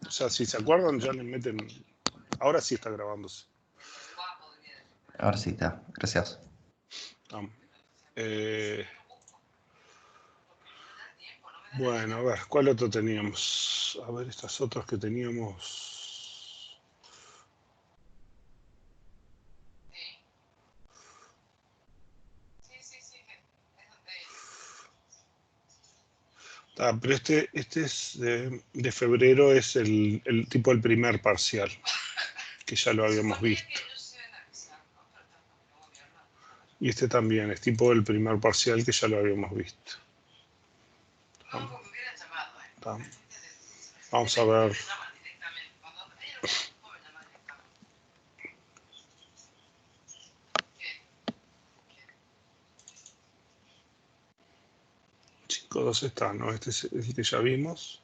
O sea, si se acuerdan, ya le meten... Ahora sí está grabándose. Ahora sí está, gracias. Bueno, a ver, ¿cuál otro teníamos? A ver, estas otras que teníamos... pero este es de febrero, es el tipo del primer parcial, que ya lo habíamos visto. Y este también es tipo del primer parcial, que ya lo habíamos visto. Vamos a ver. Todos están, ¿no? Este es el que ya vimos.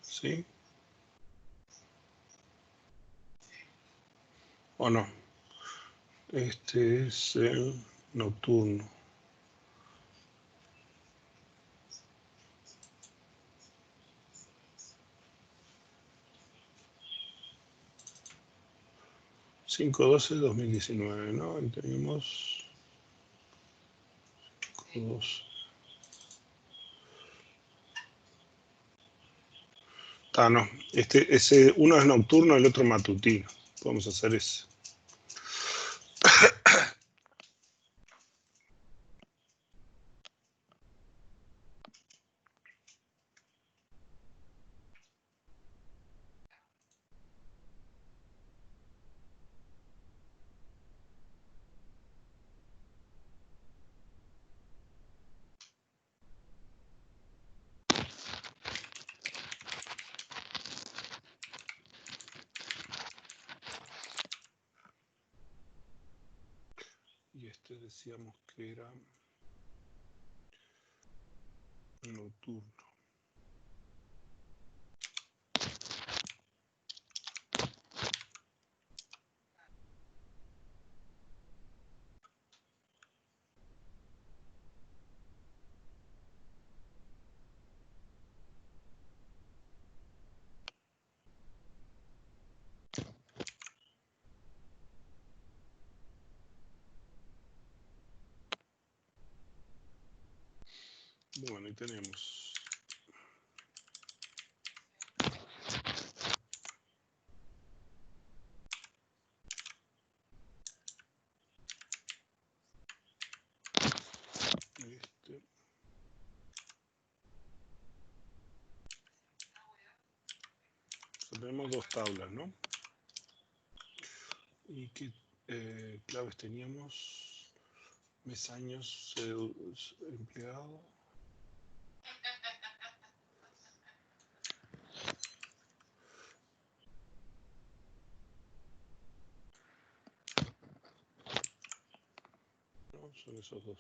¿Sí? ¿O no? Este es el nocturno. (5/12/2019), ¿no? Ahí tenemos 5/12. No. Ese, uno es nocturno, el otro matutino. Podemos hacer ese. Y este decíamos que era nocturno. Bueno, ahí tenemos. Tenemos dos tablas, ¿no? ¿Y qué claves teníamos? Mes, años, empleado. No, son esos dos.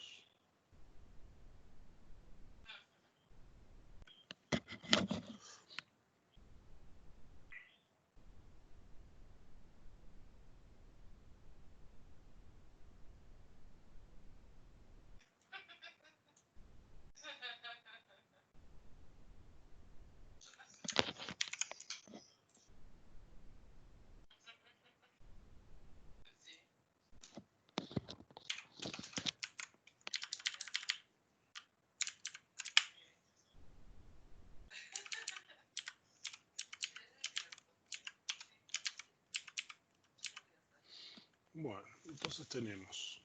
Bueno, entonces tenemos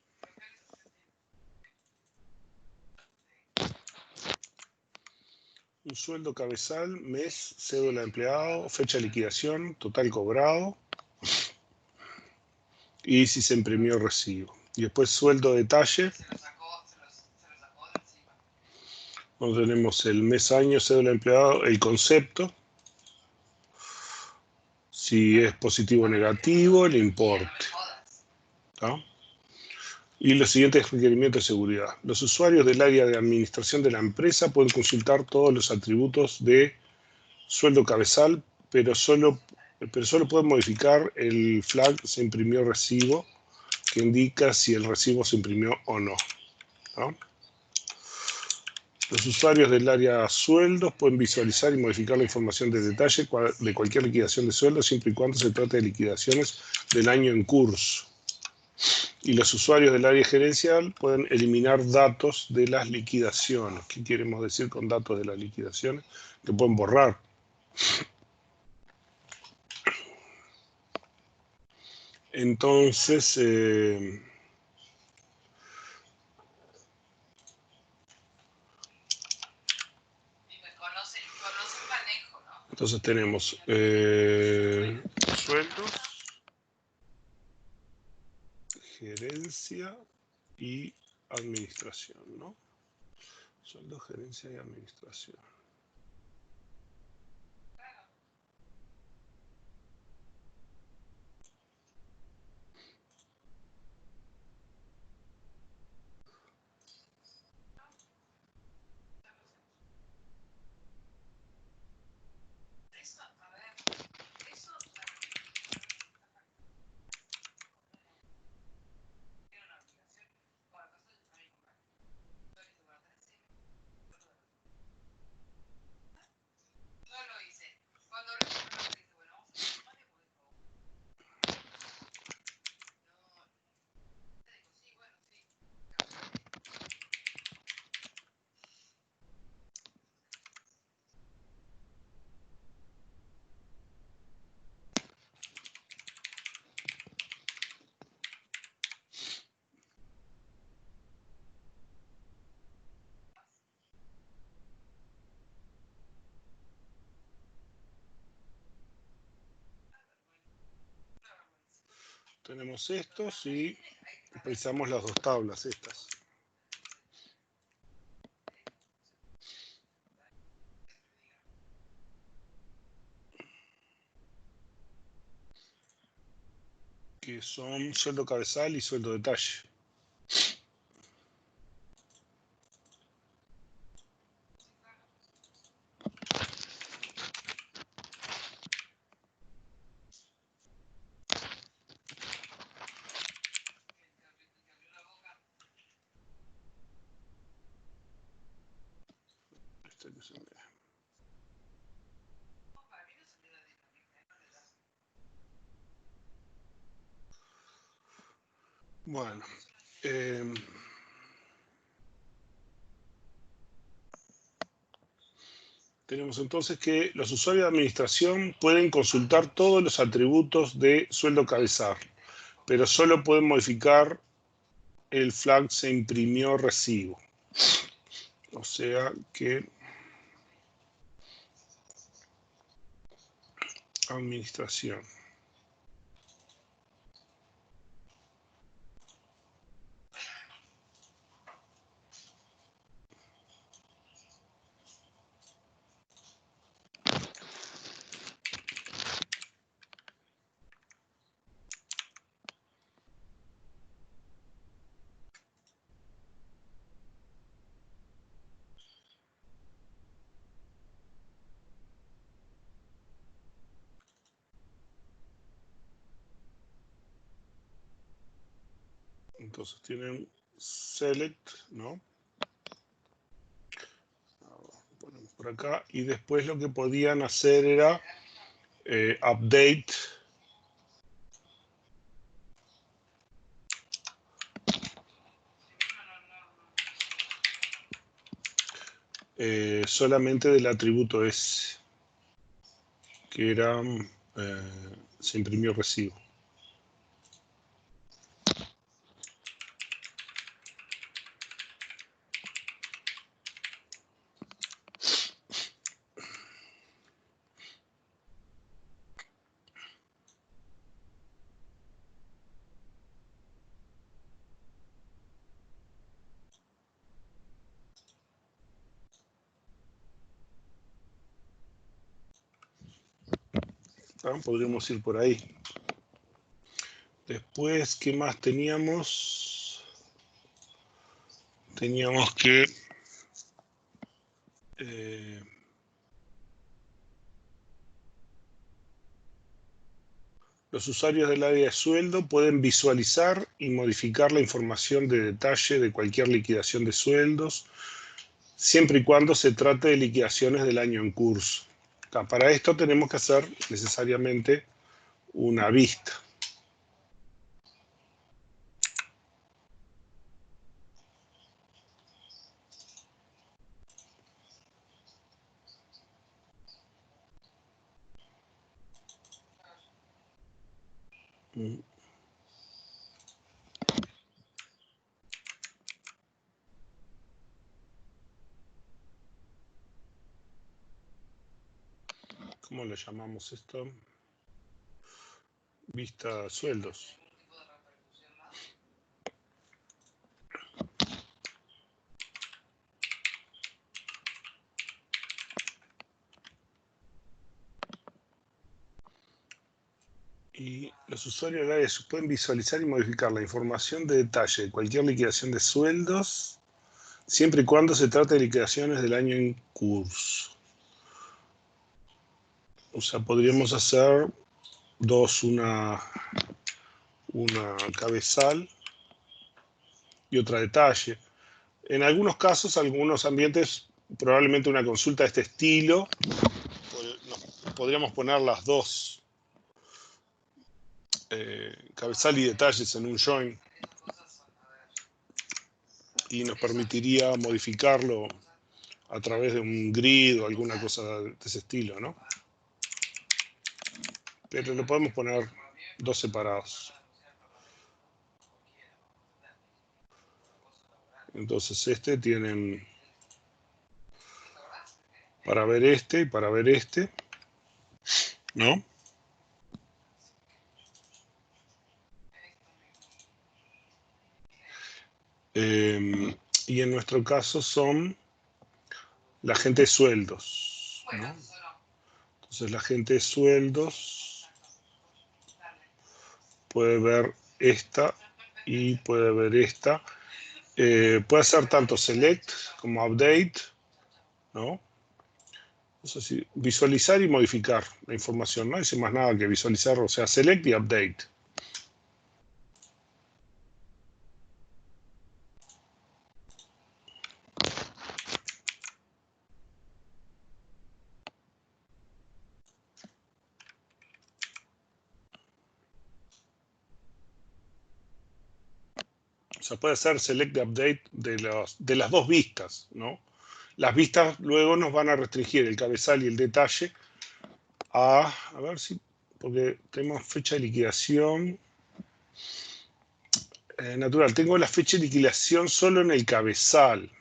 un sueldo cabezal, mes, cédula de empleado, fecha de liquidación, total cobrado y si se imprimió recibo. Y después sueldo detalle. Donde tenemos el mes, año, cédula de empleado, el concepto. Si es positivo o negativo, el importe. ¿No? Y los siguientes requerimientos de seguridad. Los usuarios del área de administración de la empresa pueden consultar todos los atributos de sueldo cabezal, pero solo pueden modificar el flag se imprimió recibo, que indica si el recibo se imprimió o no. ¿No? Los usuarios del área sueldos pueden visualizar y modificar la información de detalle de cualquier liquidación de sueldos siempre y cuando se trate de liquidaciones del año en curso. Y los usuarios del área gerencial pueden eliminar datos de las liquidaciones. ¿Qué queremos decir con datos de las liquidaciones? Que pueden borrar. Entonces, tenemos sueldos, gerencia y administración, ¿no? Sueldos, gerencia y administración. Tenemos estos y precisamos las dos tablas estas. Que son sueldo cabezal y sueldo detalle. Bueno, tenemos entonces que los usuarios de administración pueden consultar todos los atributos de sueldo cabezal, pero solo pueden modificar el flag se imprimió recibo. O sea que administración. Entonces tienen select, ¿no? Ponemos por acá y después lo que podían hacer era update solamente del atributo S, que era se imprimió recibo. Podríamos ir por ahí. Después, ¿qué más teníamos? Teníamos que los usuarios del área de sueldo pueden visualizar y modificar la información de detalle de cualquier liquidación de sueldos siempre y cuando se trate de liquidaciones del año en curso. Para esto tenemos que hacer necesariamente una vista. ¿Cómo le llamamos esto? Vista sueldos. Y los usuarios del área pueden visualizar y modificar la información de detalle de cualquier liquidación de sueldos, siempre y cuando se trate de liquidaciones del año en curso. O sea, podríamos hacer dos, una cabezal y otra detalle. En algunos casos, algunos ambientes, probablemente una consulta de este estilo, podríamos poner las dos, cabezal y detalles en un join, y nos permitiría modificarlo a través de un grid o alguna cosa de ese estilo, ¿no? Pero lo podemos poner dos separados. Entonces este tienen para ver este y para ver este, ¿no? Y en nuestro caso son la gente de sueldos, ¿no? Entonces la gente de sueldos puede ver esta y puede ver esta. Puede hacer tanto select como update, ¿no? Eso sí, visualizar y modificar la información, no dice más nada que visualizar, o sea, select y update. O sea, puede hacer select y update de las dos vistas, ¿no? Las vistas luego nos van a restringir el cabezal y el detalle a ver si, porque tenemos fecha de liquidación. Natural, tengo la fecha de liquidación solo en el cabezal.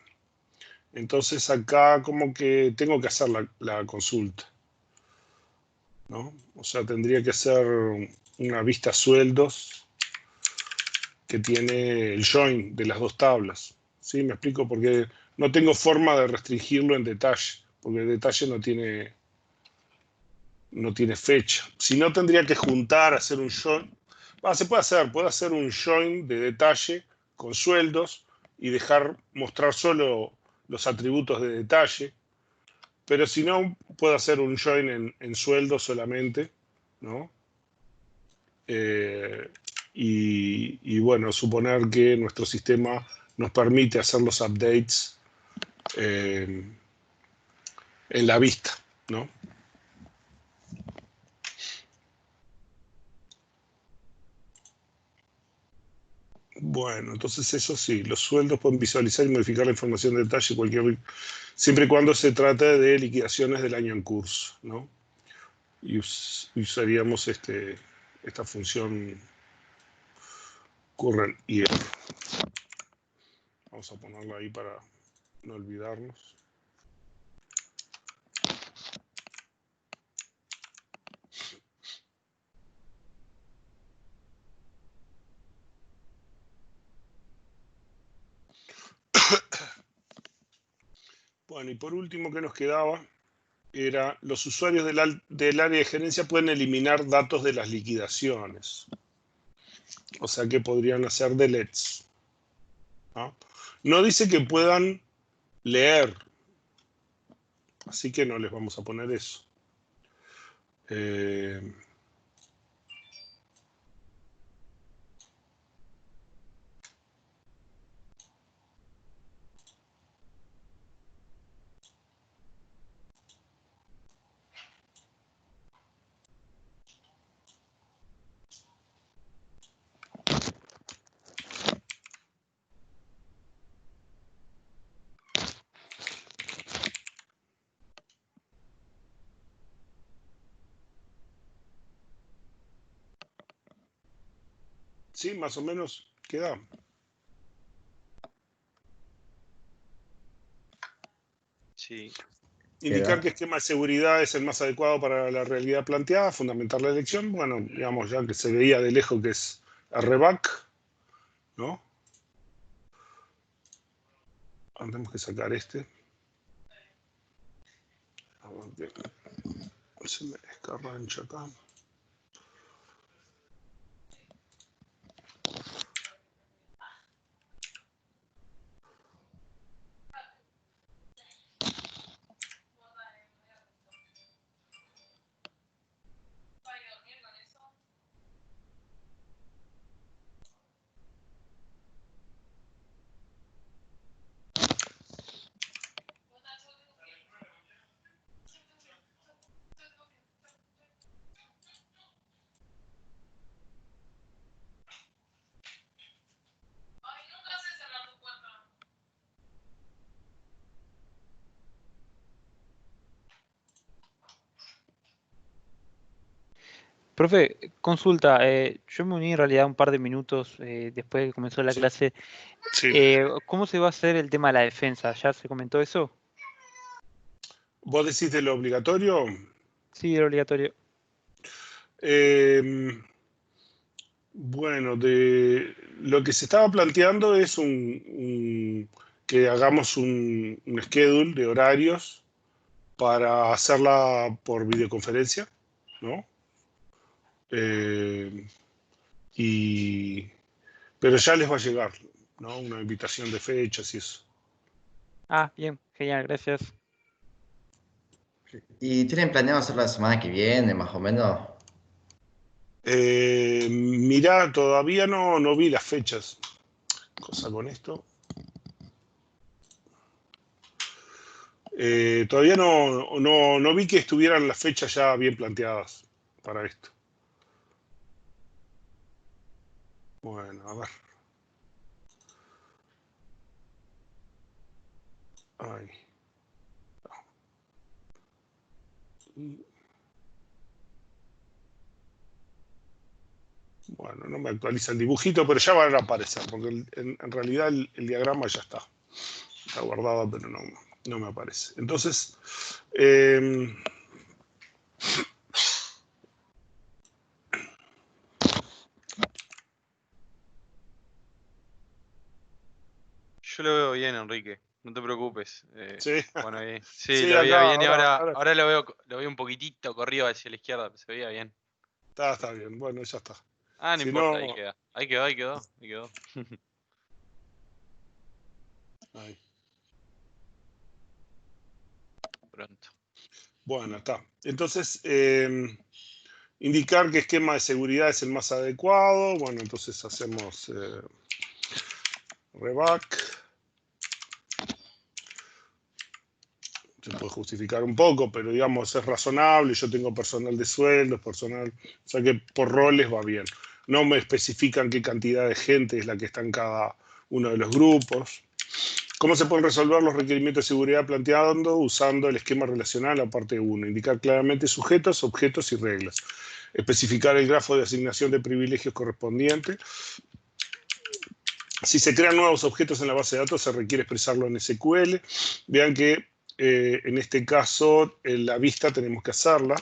Entonces acá como que tengo que hacer la consulta, ¿no? O sea, tendría que ser una vista sueldos que tiene el join de las dos tablas. ¿Sí? Me explico, porque no tengo forma de restringirlo en detalle, porque el detalle no tiene fecha. Si no, tendría que juntar, hacer un join. Se puede hacer un join de detalle con sueldos y mostrar solo los atributos de detalle. Pero si no, puedo hacer un join en sueldos solamente, ¿no? Y bueno, suponer que nuestro sistema nos permite hacer los updates en la vista, ¿no? Bueno, entonces eso sí, los sueldos pueden visualizar y modificar la información de detalle siempre y cuando se trate de liquidaciones del año en curso, ¿no? Y usaríamos esta función current year. Vamos a ponerlo ahí para no olvidarnos. Bueno, y por último, ¿qué nos quedaba? Era los usuarios del área de gerencia pueden eliminar datos de las liquidaciones. O sea que podrían hacer deletes, ¿no? No dice que puedan leer, así que no les vamos a poner eso. ¿Sí? Más o menos queda. Sí. Indicar qué esquema de seguridad es el más adecuado para la realidad planteada, fundamentar la elección. Bueno, digamos ya que se veía de lejos que es RBAC, ¿no? Ahora tenemos que sacar este. A ver qué se me escarrancha acá. Profe, consulta, yo me uní en realidad un par de minutos después de que comenzó la Sí. clase. Sí. ¿Cómo se va a hacer el tema de la defensa? ¿Ya se comentó eso? ¿Vos decís de lo obligatorio? Sí, era obligatorio. Bueno, de lo que se estaba planteando es que hagamos un schedule de horarios para hacerla por videoconferencia, ¿no? Pero ya les va a llegar, ¿no? Una invitación de fechas y eso. Ah, bien, genial, gracias. ¿Y tienen planeado hacer la semana que viene, más o menos? Mirá, todavía no vi las fechas. Cosa con esto. Todavía no vi que estuvieran las fechas ya bien planteadas para esto. Bueno, a ver. Ahí. Bueno, no me actualiza el dibujito, pero ya van a aparecer, porque en realidad el diagrama ya está. Está guardado, pero no me aparece. Entonces, Yo lo veo bien, Enrique. No te preocupes. sí, Bueno, ahí. Sí, sí, lo veía acá, bien y ahora, ahora ahora lo veo un poquitito corrido hacia la izquierda, pero se veía bien. está bien. Bueno, ya está. Ah, no Si importa, ahí no, queda. Ahí quedó, ahí quedó, ahí quedó. ahí. Pronto. Bueno, está. Entonces, indicar qué esquema de seguridad es el más adecuado. Bueno, entonces hacemos reback. Se puede justificar un poco, pero digamos es razonable. Yo tengo personal de sueldos, personal, o sea que por roles va bien. No me especifican qué cantidad de gente es la que está en cada uno de los grupos. ¿Cómo se pueden resolver los requerimientos de seguridad planteando usando el esquema relacional a parte 1? Indicar claramente sujetos, objetos y reglas. Especificar el grafo de asignación de privilegios correspondiente. Si se crean nuevos objetos en la base de datos, se requiere expresarlo en SQL. Vean que en este caso, en la vista tenemos que hacerla.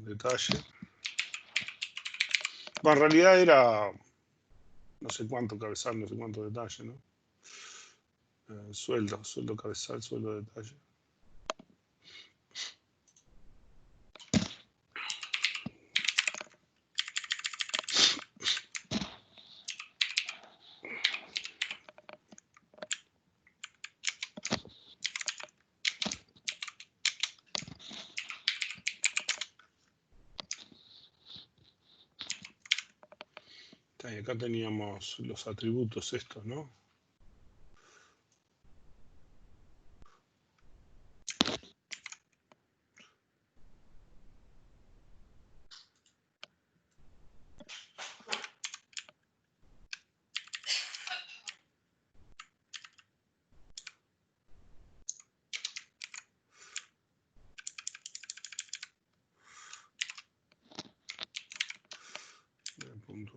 Detalle. Bueno, en realidad era no sé cuánto cabezal, no sé cuánto detalle, ¿no? Sueldo cabezal, sueldo detalle. Y acá teníamos los atributos estos, ¿no?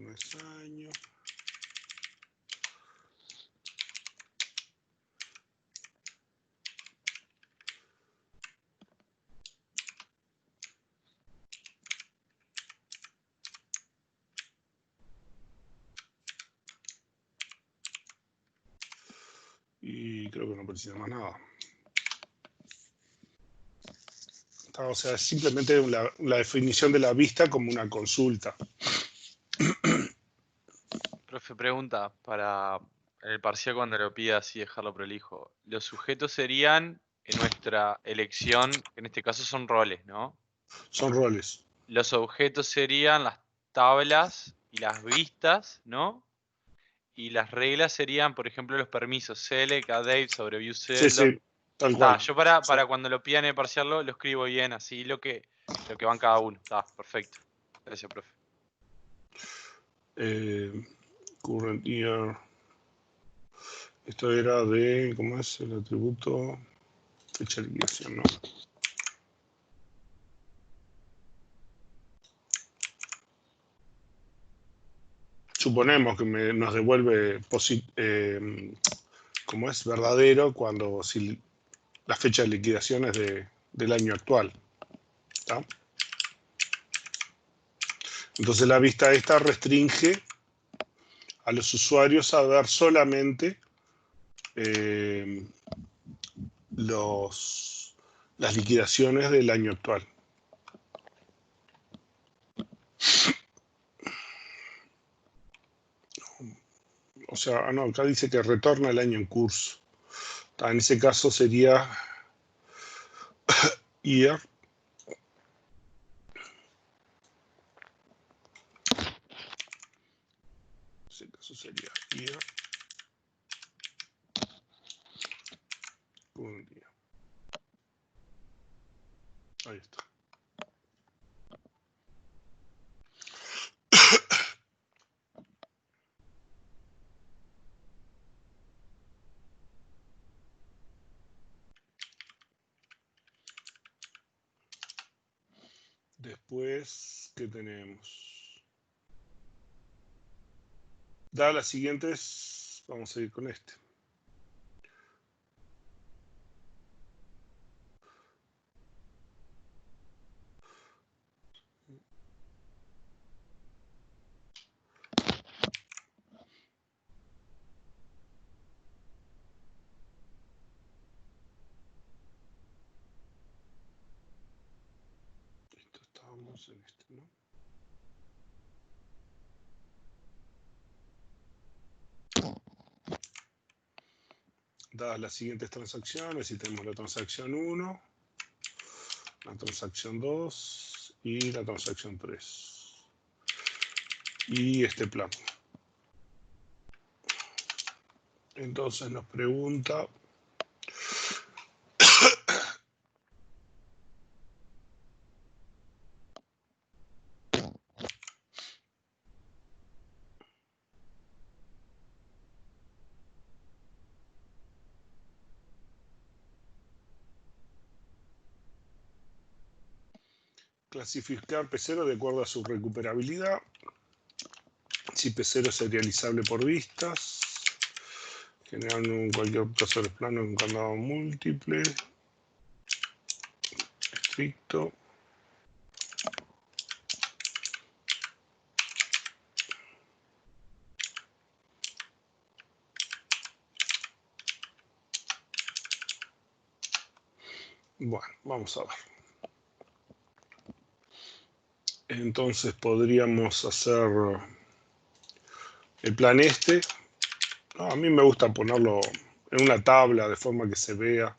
no es año. Y creo que no precisa más nada. O sea, es simplemente la definición de la vista como una consulta. Profe, pregunta para el parcial cuando lo pida así dejarlo prolijo. Los sujetos serían en nuestra elección, que en este caso son roles, ¿no? Son roles. Los objetos serían las tablas y las vistas, ¿no? Y las reglas serían, por ejemplo, los permisos. Select, add date, sobre view Sí, cello. sí, tal cual. Yo para Sí. cuando lo pidan en el parcial lo escribo bien, así lo que van cada uno. Está, perfecto. Gracias, profe. Current year. Esto era de, ¿cómo es? El atributo fecha de liquidación, ¿no? Suponemos que nos devuelve como es verdadero cuando si la fecha de liquidación es del año actual. ¿Está? Entonces la vista esta restringe a los usuarios a ver solamente las liquidaciones del año actual. O sea, no, acá dice que retorna el año en curso. En ese caso sería year. En ese caso sería year. Un día. Ahí está. Después, ¿qué tenemos? Dadas las siguientes, vamos a ir con este. Estábamos en este, ¿no? Dadas las siguientes transacciones, y tenemos la transacción 1, la transacción 2 y la transacción 3. Y este plan. Entonces nos pregunta clasificar P0 de acuerdo a su recuperabilidad. Si P0 es serializable por vistas. Generar cualquier caso de plano en un candado múltiple. Estricto. Bueno, vamos a ver. Entonces podríamos hacer el plan este. No, a mí me gusta ponerlo en una tabla de forma que se vea.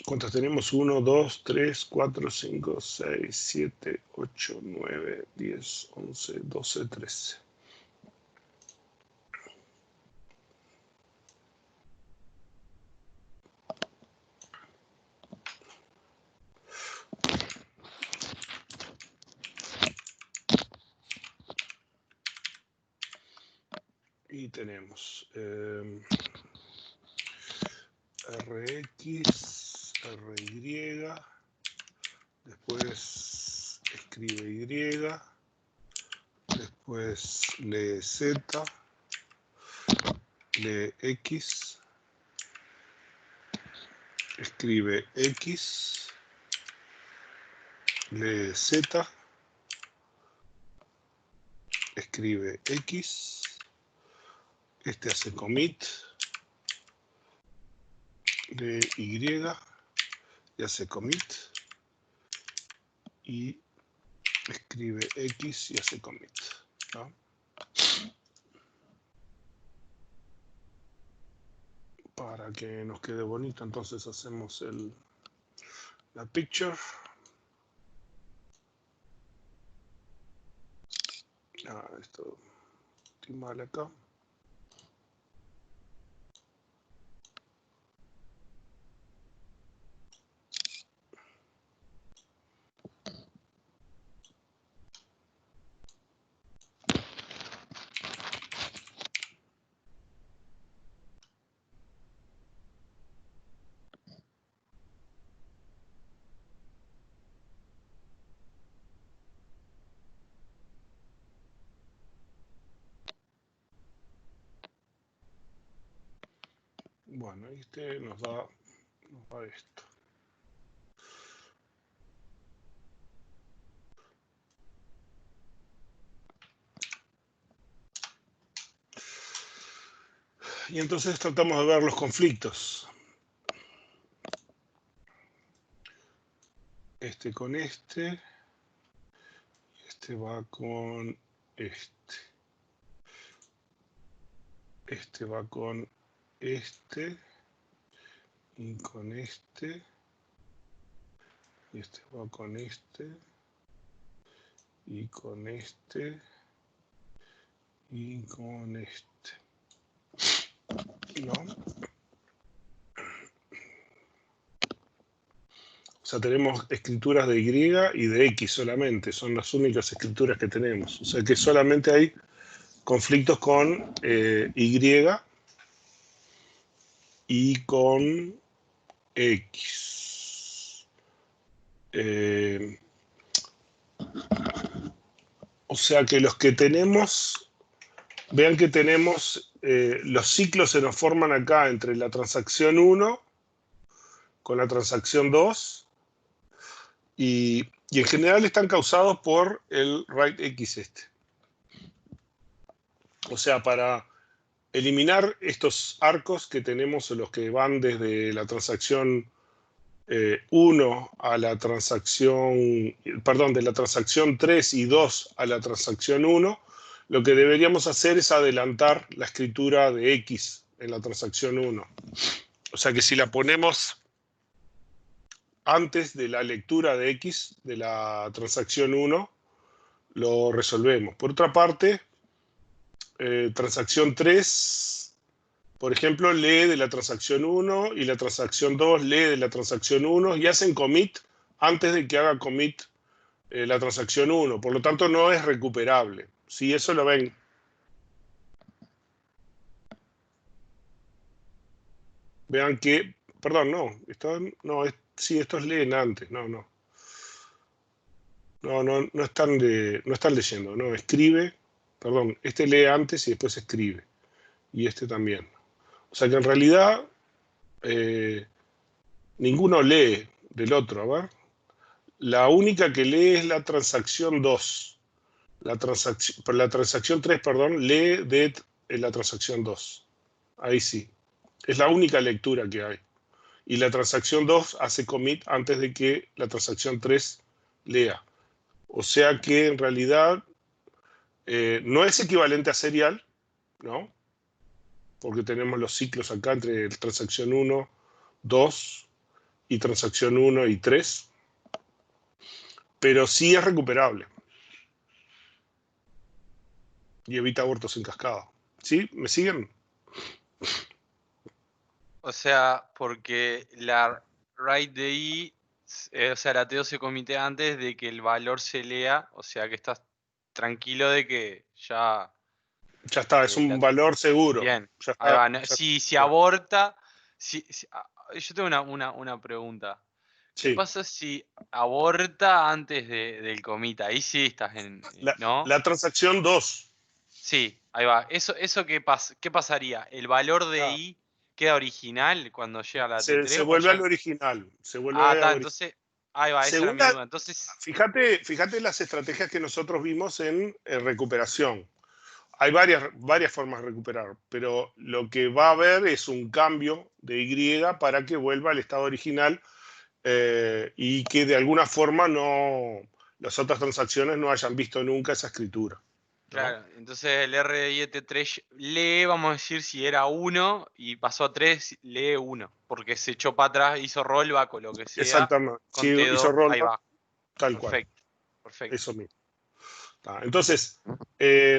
¿Cuántas tenemos? 1, 2, 3, 4, 5, 6, 7, 8, 9, 10, 11, 12, 13. Y tenemos RX, RY, después escribe Y, Después lee Z, lee X, escribe X, lee Z, escribe X, este hace commit, lee Y y hace commit, y escribe X y hace commit, ¿no? Para que nos quede bonito, entonces hacemos la picture. Esto estoy mal acá. Bueno, este nos da esto. Y entonces tratamos de ver los conflictos. Este con este. Este va con este. Este va con este. Y con este. Y este va con este. Y con este. Y con este. ¿No? O sea, tenemos escrituras de Y y de X solamente. Son las únicas escrituras que tenemos. O sea que solamente hay conflictos con Y y con X. O sea que los que tenemos, vean que tenemos, los ciclos se nos forman acá entre la transacción 1 con la transacción 2 y en general están causados por el write X este. O sea, para eliminar estos arcos que tenemos, los que van desde la transacción 1 a la transacción, perdón, de la transacción 3 y 2 a la transacción 1, lo que deberíamos hacer es adelantar la escritura de X en la transacción 1. O sea que si la ponemos antes de la lectura de X de la transacción 1, lo resolvemos. Por otra parte, transacción 3, por ejemplo, lee de la transacción 1 y la transacción 2 lee de la transacción 1 y hacen commit antes de que haga commit la transacción 1. Por lo tanto, no es recuperable. Si eso lo ven. Vean que, perdón, no, sí, estos leen antes, no están leyendo, no, escribe, perdón, este lee antes y después escribe, y este también. O sea que en realidad ninguno lee del otro, a ver. La única que lee es la transacción 2. La transacción 3, perdón, lee de la transacción 2. Ahí sí. Es la única lectura que hay. Y la transacción 2 hace commit antes de que la transacción 3 lea. O sea que en realidad no es equivalente a serial, ¿no? Porque tenemos los ciclos acá entre transacción 1, 2 y transacción 1 y 3. Pero sí es recuperable. Y evita abortos en cascada. ¿Sí? ¿Me siguen? O sea, porque la write de I, o sea, la TO se comite antes de que el valor se lea, o sea que estás tranquilo de que ya... Ya está, es un valor seguro. Bien, Ya ahí está, va. Si aborta... yo tengo una pregunta. ¿Qué Sí. pasa si aborta antes del commit? Ahí sí estás ¿no? La transacción 2. Sí, ahí va. Eso ¿qué pasaría? ¿El valor de Ah, I queda original cuando llega a la se T3 o vuelve al ya? original. Se Ah, vuelve está, a entonces, ahí va, esa era según mi duda. Entonces, fíjate las estrategias que nosotros vimos en recuperación. Hay varias formas de recuperar, pero lo que va a haber es un cambio de Y para que vuelva al estado original y que de alguna forma las otras transacciones no hayan visto nunca esa escritura, ¿no? claro, entonces el RDI de T3 lee, vamos a decir, si era 1 y pasó a 3, lee 1, porque se echó para atrás, hizo rollback o lo que sea, Exactamente. con Si hizo T2, ahí rollback, va. tal cual. Perfecto, perfecto. Eso mismo. Entonces,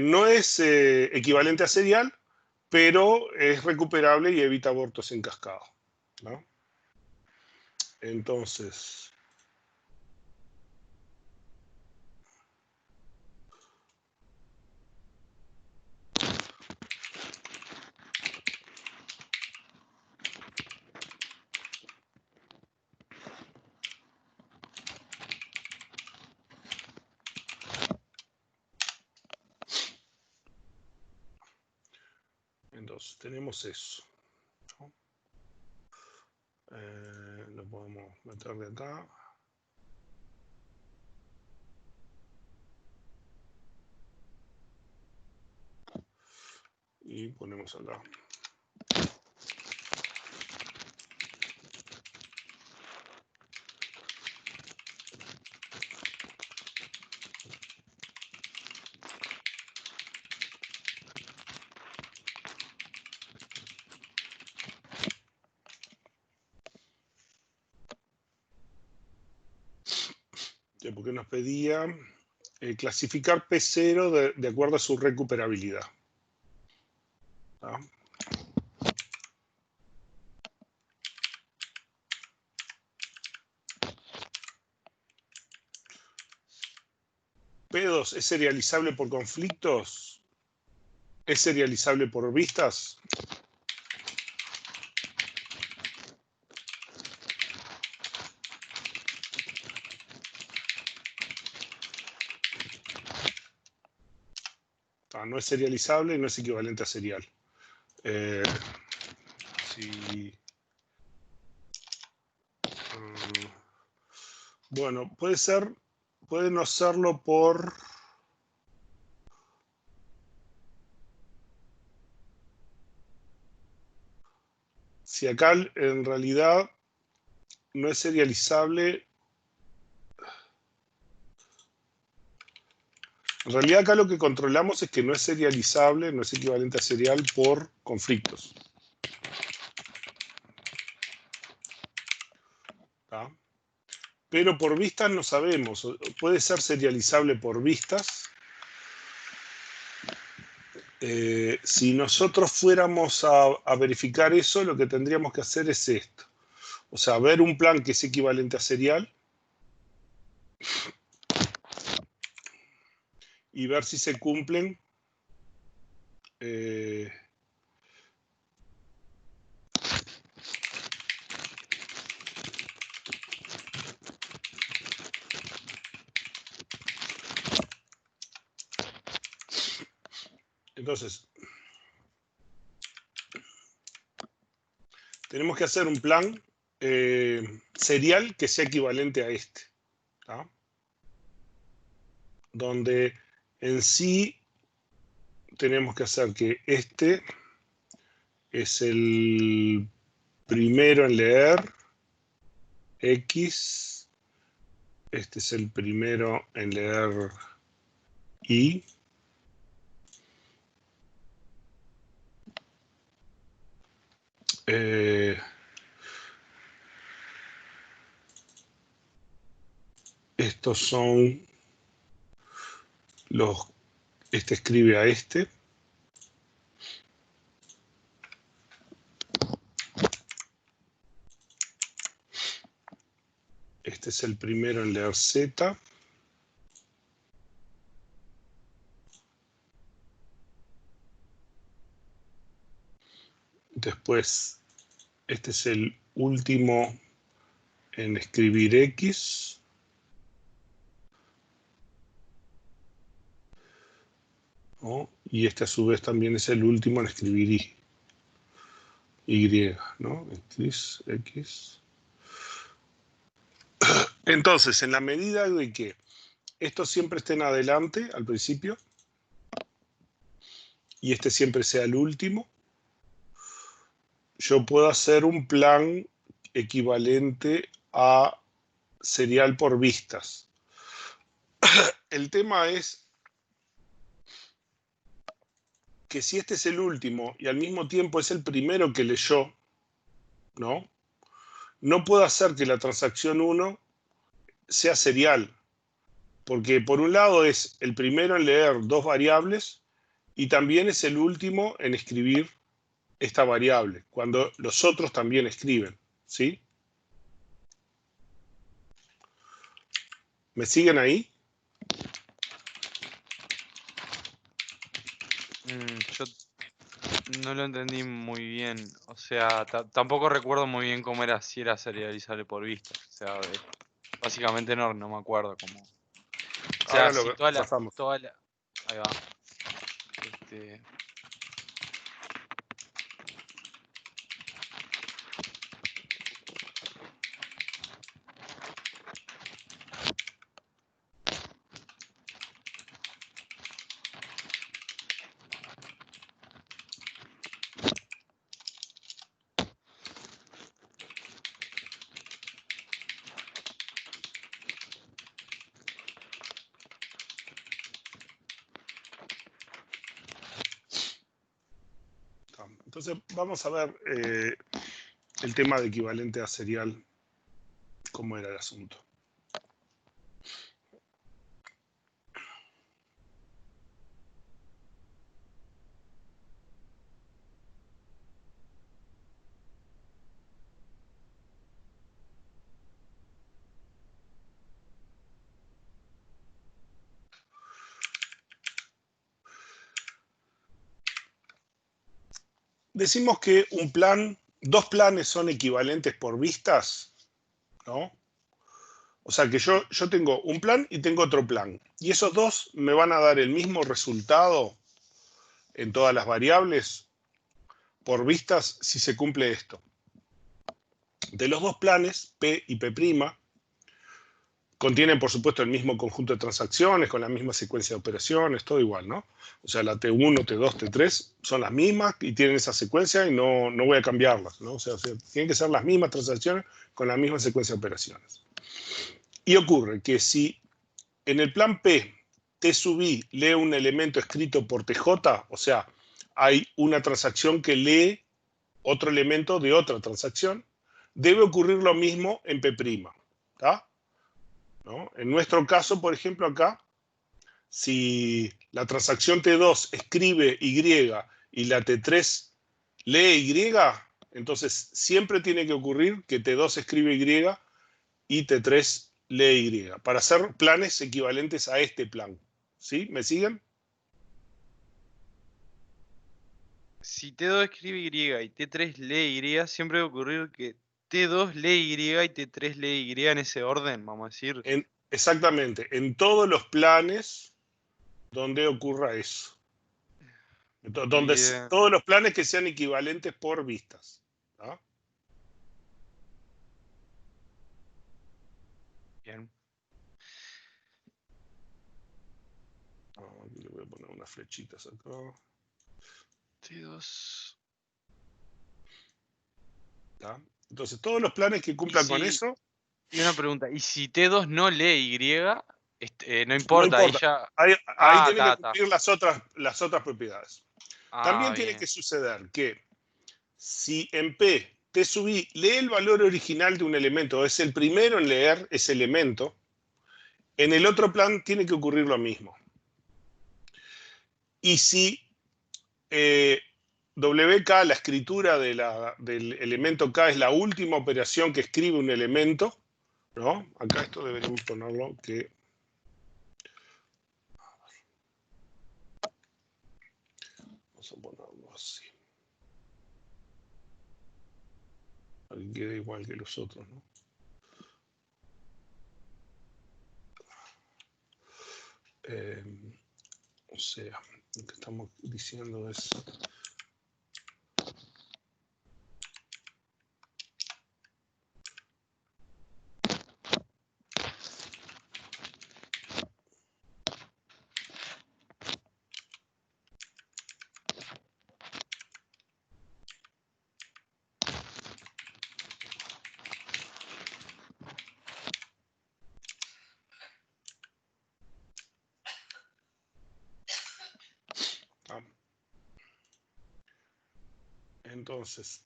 no es equivalente a serial, pero es recuperable y evita abortos en cascada, ¿no? Entonces, tenemos eso, ¿no? Lo podemos meter de acá. Y ponemos acá. Porque nos pedía clasificar P0 de acuerdo a su recuperabilidad. ¿Tá? P2 es serializable por conflictos, es serializable por vistas. No es serializable y no es equivalente a serial. Bueno, puede no serlo por... Si acá en realidad no es serializable. En realidad acá lo que controlamos es que no es serializable, no es equivalente a serial por conflictos. ¿Tá? Pero por vistas no sabemos. Puede ser serializable por vistas. Si nosotros fuéramos a verificar eso, lo que tendríamos que hacer es esto. O sea, ver un plan que es equivalente a serial y ver si se cumplen entonces, tenemos que hacer un plan serial que sea equivalente a este. ¿Tá? Donde en sí tenemos que hacer que este es el primero en leer X, este es el primero en leer Y, estos son los, este escribe a este, este es el primero en leer Z, después este es el último en escribir X. ¿No? Y este a su vez también es el último en escribir Y, ¿no? X. Entonces, en la medida de que estos siempre estén adelante al principio y este siempre sea el último, yo puedo hacer un plan equivalente a serial por vistas. El tema es que si este es el último y al mismo tiempo es el primero que leyó, ¿no? No puedo hacer que la transacción 1 sea serial, porque por un lado es el primero en leer dos variables y también es el último en escribir esta variable, cuando los otros también escriben, ¿sí? ¿Me siguen ahí? Yo no lo entendí muy bien. O sea, tampoco recuerdo muy bien cómo era, si era serializable por vistas. O sea, básicamente no me acuerdo cómo. O sea, Ahora si lo pasamos. ahí va. Este, Entonces vamos a ver el tema de equivalente a serial, cómo era el asunto. Decimos que dos planes son equivalentes por vistas, ¿no? O sea que yo tengo un plan y tengo otro plan. Y esos dos me van a dar el mismo resultado en todas las variables por vistas si se cumple esto. De los dos planes, P y P', contienen por supuesto el mismo conjunto de transacciones, con la misma secuencia de operaciones, todo igual, ¿no? O sea, la T1, T2, T3 son las mismas y tienen esa secuencia y no voy a cambiarlas, ¿no? O sea, tienen que ser las mismas transacciones con la misma secuencia de operaciones. Y ocurre que si en el plan P, T sub I lee un elemento escrito por TJ, o sea, hay una transacción que lee otro elemento de otra transacción, debe ocurrir lo mismo en P', ¿está? ¿No? En nuestro caso, por ejemplo, acá, si la transacción T2 escribe Y y la T3 lee Y, entonces siempre tiene que ocurrir que T2 escribe Y y T3 lee Y, para hacer planes equivalentes a este plan. ¿Sí? ¿Me siguen? si T2 escribe Y y T3 lee Y, siempre va a ocurrir que T2 lee Y y T3 lee Y en ese orden, vamos a decir. Exactamente, en todos los planes donde ocurra eso. Donde Bien, todos los planes que sean equivalentes por vistas. ¿No? bien. Aquí le voy a poner unas flechitas acá. T2. ¿Tá? Entonces, todos los planes que cumplan con eso, Y una pregunta, ¿y si T2 no lee Y? No no importa, ahí importa. ya. Ahí Ah, tienen que está. cumplir las otras propiedades. Ah, También tiene bien. que suceder que si en P T sub I lee el valor original de un elemento, es el primero en leer ese elemento, en el otro plan tiene que ocurrir lo mismo. Y si WK, la escritura del elemento K, es la última operación que escribe un elemento, ¿no? Acá esto deberíamos ponerlo que... Vamos a ponerlo así. Para que quede igual que los otros, ¿no? O sea, lo que estamos diciendo es... Entonces,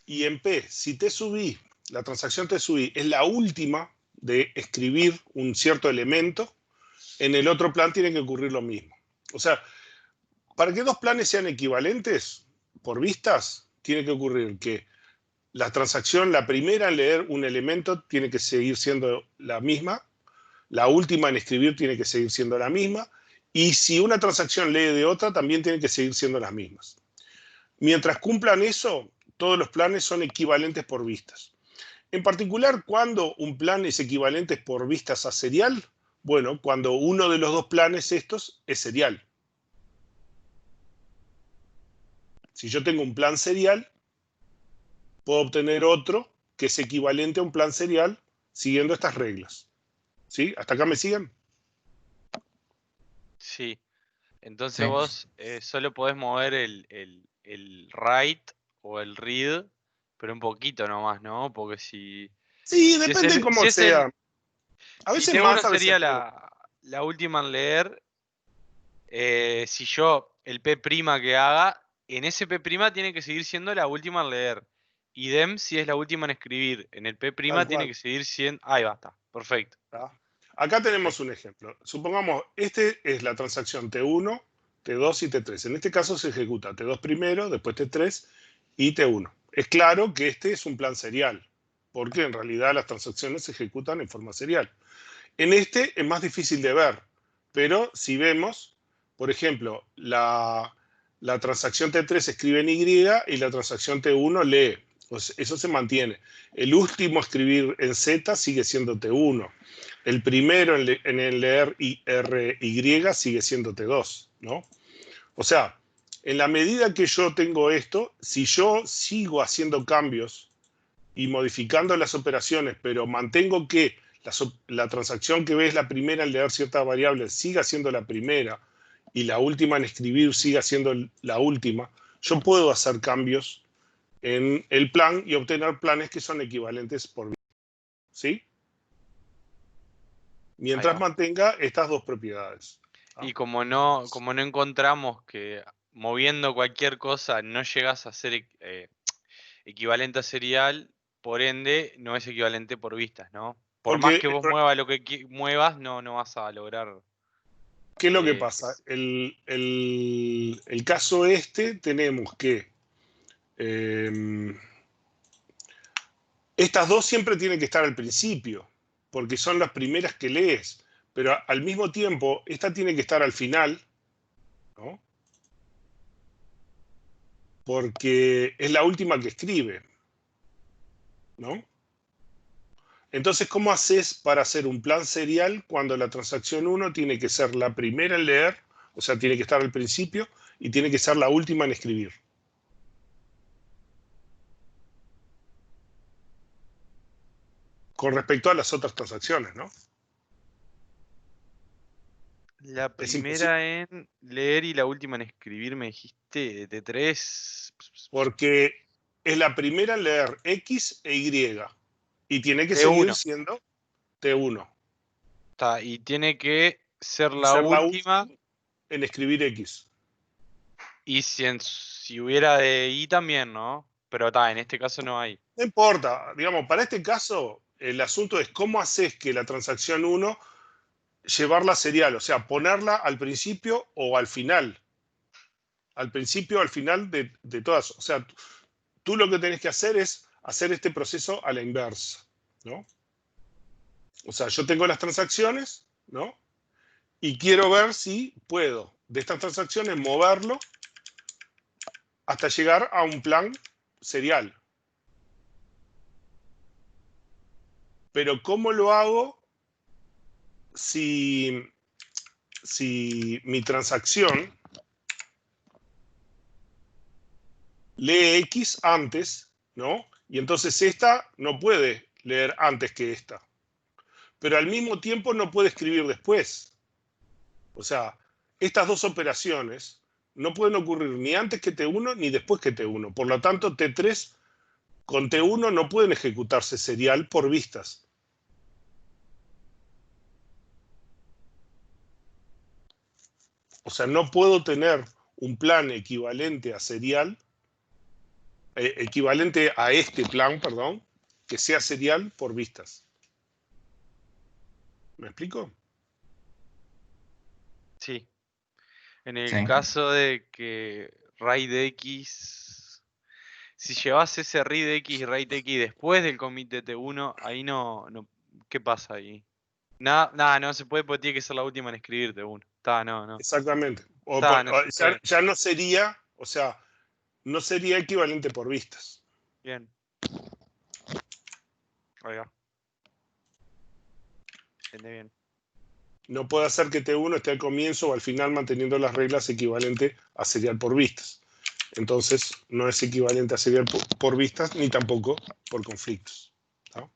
y en P, si te subí, la transacción te subí es la última de escribir un cierto elemento, en el otro plan tiene que ocurrir lo mismo. O sea, para que dos planes sean equivalentes por vistas, tiene que ocurrir que la transacción, la primera en leer un elemento tiene que seguir siendo la misma, la última en escribir tiene que seguir siendo la misma, y si una transacción lee de otra, también tiene que seguir siendo las mismas. Mientras cumplan eso, todos los planes son equivalentes por vistas. En particular, ¿cuándo un plan es equivalente por vistas a serial? Bueno, cuando uno de los dos planes estos es serial. Si yo tengo un plan serial, puedo obtener otro que es equivalente a un plan serial siguiendo estas reglas. ¿Sí? ¿Hasta acá me siguen? Sí. Entonces Sí. vos solo podés mover el write o el read, pero un poquito nomás, ¿no? Porque si Sí, Si es depende el, cómo si es el, sea. A si veces T1 más, a veces sería menos. la última en leer, si yo el P' que haga, en ese P' tiene que seguir siendo la última en leer. Idem si es la última en escribir. En el P' Tal tiene cual. que seguir siendo. Ahí va, está. Perfecto. ¿Tá? Acá tenemos Perfecto. un ejemplo. Supongamos, este es la transacción T1, T2 y T3. En este caso se ejecuta T2 primero, después T3 y T1. Es claro que este es un plan serial, porque en realidad las transacciones se ejecutan en forma serial. En este es más difícil de ver, pero si vemos, por ejemplo, la transacción T3 escribe en Y y la transacción T1 lee. Pues eso se mantiene. El último escribir en Z sigue siendo T1. El primero en el leer RY sigue siendo T2, ¿no? O sea, en la medida que yo tengo esto, si yo sigo haciendo cambios y modificando las operaciones, pero mantengo que la transacción que ves la primera en leer ciertas variables siga siendo la primera y la última en escribir siga siendo la última, yo puedo hacer cambios en el plan y obtener planes que son equivalentes por vida. ¿Sí? Ahí Mientras va. mantenga estas dos propiedades. ¿Ah? Y como no encontramos que moviendo cualquier cosa no llegas a ser equivalente a serial, por ende no es equivalente por vistas, ¿no? Por más Porque, que vos muevas lo que muevas, no vas a lograr. ¿qué es lo que eh, pasa? El caso este tenemos que estas dos siempre tienen que estar al principio, porque son las primeras que lees, pero al mismo tiempo, esta tiene que estar al final, ¿no? Porque es la última que escribe, ¿no? Entonces, ¿cómo haces para hacer un plan serial cuando la transacción 1 tiene que ser la primera en leer, o sea, tiene que estar al principio, y tiene que ser la última en escribir? Con respecto a las otras transacciones, ¿no? La Es imposible, primera en leer y la última en escribir, me dijiste, de tres. porque es la primera en leer X e Y, y tiene que seguir T1. siendo T1. Está, y tiene que ser Y la ser la última. última en escribir X. Y si hubiera de I también, ¿no? Pero está, en este caso no hay. No importa, digamos, para este caso, el asunto es cómo haces que la transacción 1 llevarla serial, o sea, ponerla al principio o al final. Al principio o al final de todas. O sea, tú lo que tenés que hacer es hacer este proceso a la inversa, ¿no? O sea, yo tengo las transacciones, ¿no? Y quiero ver si puedo de estas transacciones moverlo hasta llegar a un plan serial. Pero ¿cómo lo hago si si mi transacción lee X antes, ¿no? Y entonces esta no puede leer antes que esta. Pero al mismo tiempo no puede escribir después. O sea, estas dos operaciones no pueden ocurrir ni antes que T1 ni después que T1. Por lo tanto, T3 con T1 no pueden ejecutarse serial por vistas. O sea, no puedo tener un plan equivalente a serial, equivalente a este plan, perdón, que sea serial por vistas. ¿Me explico? Sí. En el Sí. caso de que RAID X, si llevas ese RAID X y RAID X después del commit de T1, ahí no, ¿qué pasa ahí? Nada, no se puede porque tiene que ser la última en escribir T1. No. Exactamente. No se puede. Ya no sería, o sea, no sería equivalente por vistas. Bien. Oiga. Entiende bien. No puede hacer que T1 esté al comienzo o al final manteniendo las reglas equivalente a serial por vistas. Entonces, no es equivalente a serial por vistas ni tampoco por conflictos. ¿No?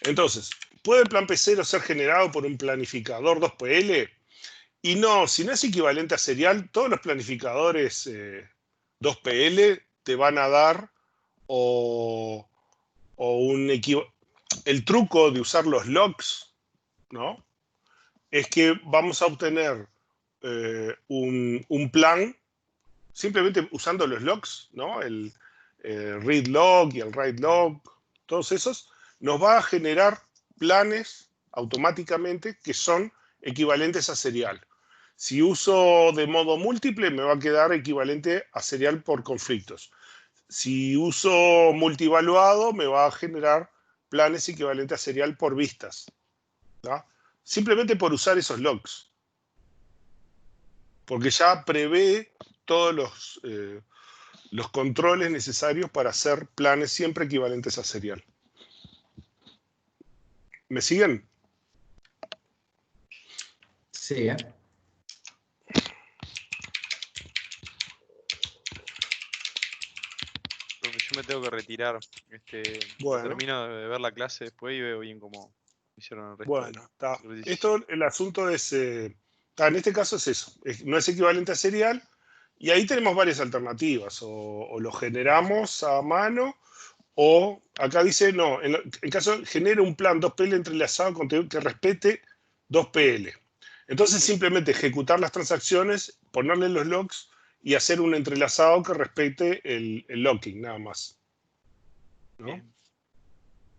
Entonces, ¿puede el plan P0 ser generado por un planificador 2PL? Y no, si no es equivalente a serial, todos los planificadores 2PL te van a dar o el truco de usar los logs, ¿no? Es que vamos a obtener un plan simplemente usando los logs, ¿no? El read log y el write log, todos esos, nos va a generar planes automáticamente que son equivalentes a serial. Si uso de modo múltiple, me va a quedar equivalente a serial por conflictos. Si uso multivaluado, me va a generar planes equivalentes a serial por vistas. ¿No? Simplemente por usar esos logs. Porque ya prevé todos los controles necesarios para hacer planes siempre equivalentes a serial. ¿Me siguen? Sí, Profe, yo me tengo que retirar. Bueno. Termino de ver la clase después y veo bien cómo hicieron el resto. Bueno, está. del ejercicio. Esto, el asunto es, en este caso es eso, no es equivalente a serial, y ahí tenemos varias alternativas, o lo generamos a mano, o acá dice, no, en caso genere un plan 2PL entrelazado que respete 2PL. Entonces simplemente ejecutar las transacciones, ponerle los logs y hacer un entrelazado que respete el locking, nada más. ¿No? Bien.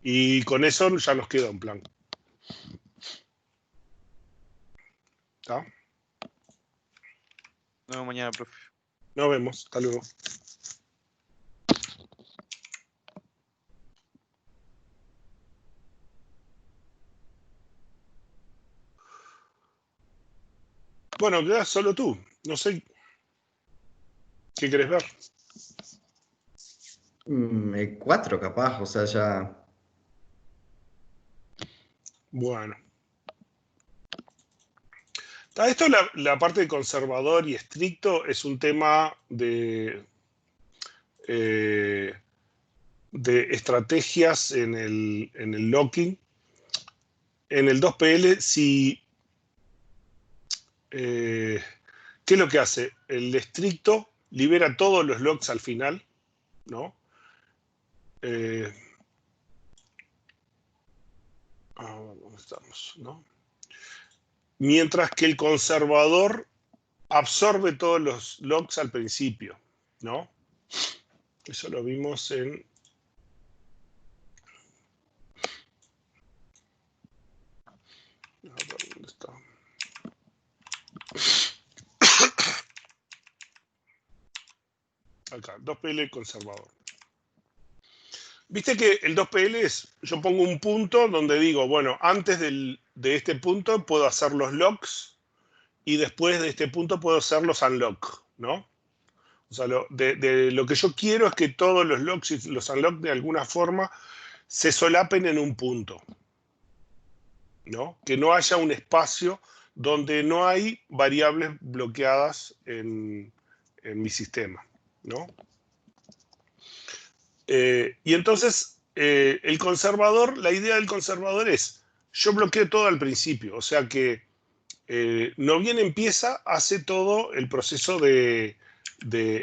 Y con eso ya nos queda un plan. ¿Está? Nos vemos mañana, profe. Nos vemos. Hasta luego. Bueno, quedas solo tú. No sé. ¿Qué querés ver? El 4 capaz, o sea, ya. Bueno. Esto, la parte de conservador y estricto, es un tema de estrategias en el locking. En el 2PL, si ¿qué es lo que hace? El estricto libera todos los logs al final, ¿no? ¿Dónde estamos? ¿No? Mientras que el conservador absorbe todos los logs al principio, ¿no? Eso lo vimos en... ¿Dónde está? Acá, 2PL conservador. Viste que el 2PL es, yo pongo un punto donde digo, bueno, antes de este punto puedo hacer los locks y después de este punto puedo hacer los unlock, ¿no? O sea, lo que yo quiero es que todos los locks y los unlock de alguna forma se solapen en un punto. ¿no? Que no haya un espacio donde no hay variables bloqueadas en mi sistema, ¿no? Y entonces, el conservador, la idea del conservador es, yo bloqueo todo al principio, o sea que no bien empieza, hace todo el proceso de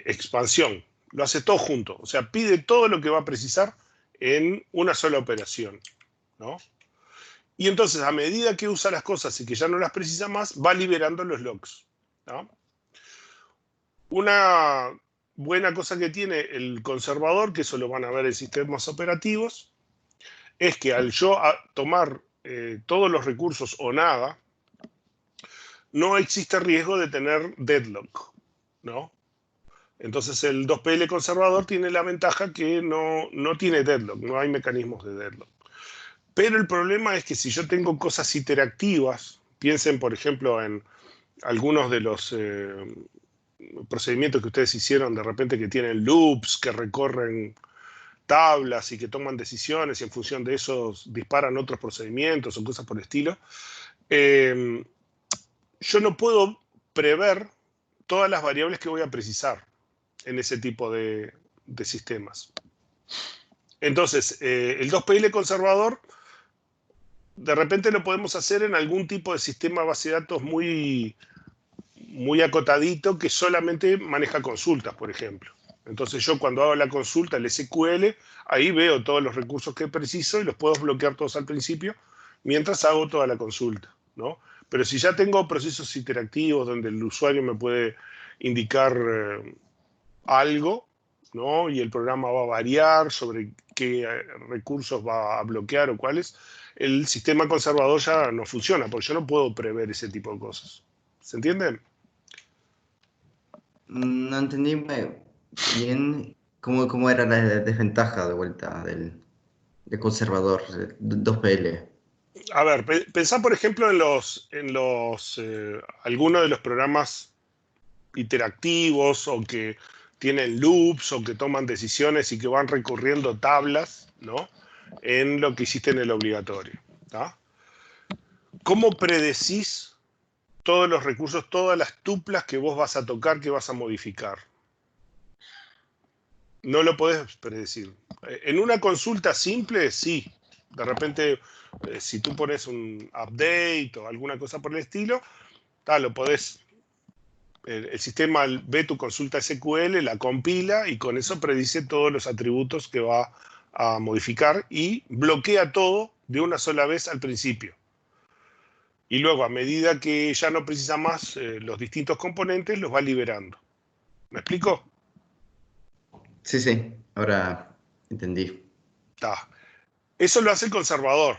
expansión, lo hace todo junto, o sea, pide todo lo que va a precisar en una sola operación, ¿no? Y entonces, a medida que usa las cosas y que ya no las precisa más, va liberando los locks, ¿no? Una buena cosa que tiene el conservador, que eso lo van a ver en sistemas operativos, es que al yo tomar todos los recursos o nada, no existe riesgo de tener deadlock, ¿no? Entonces el 2PL conservador tiene la ventaja que no tiene deadlock, no hay mecanismos de deadlock. Pero el problema es que si yo tengo cosas interactivas, piensen por ejemplo en algunos de los procedimientos que ustedes hicieron de repente que tienen loops, que recorren tablas y que toman decisiones y en función de eso disparan otros procedimientos o cosas por el estilo, yo no puedo prever todas las variables que voy a precisar en ese tipo de sistemas. Entonces, el 2PL conservador, de repente lo podemos hacer en algún tipo de sistema base de datos muy acotadito que solamente maneja consultas, por ejemplo. Entonces yo cuando hago la consulta, el SQL, ahí veo todos los recursos que preciso y los puedo bloquear todos al principio mientras hago toda la consulta, ¿no? Pero si ya tengo procesos interactivos donde el usuario me puede indicar algo, ¿no? Y el programa va a variar sobre qué recursos va a bloquear o cuáles, el sistema conservador ya no funciona, porque yo no puedo prever ese tipo de cosas. ¿Se entienden? No entendí bien cómo era la desventaja de vuelta del conservador, del 2PL. A ver, pensá por ejemplo en algunos de los programas interactivos o que tienen loops o que toman decisiones y que van recorriendo tablas, ¿no? En lo que hiciste en el obligatorio, ¿tá? ¿Cómo predecís todos los recursos, todas las tuplas que vos vas a tocar, que vas a modificar? No lo podés predecir. En una consulta simple, sí. De repente, si tú pones un update o alguna cosa por el estilo, lo podés. El sistema ve tu consulta SQL, la compila y con eso predice todos los atributos que va a modificar y bloquea todo de una sola vez al principio. Y luego, a medida que ya no precisa más los distintos componentes, los va liberando. ¿Me explico? Sí, ahora entendí. Eso lo hace el conservador.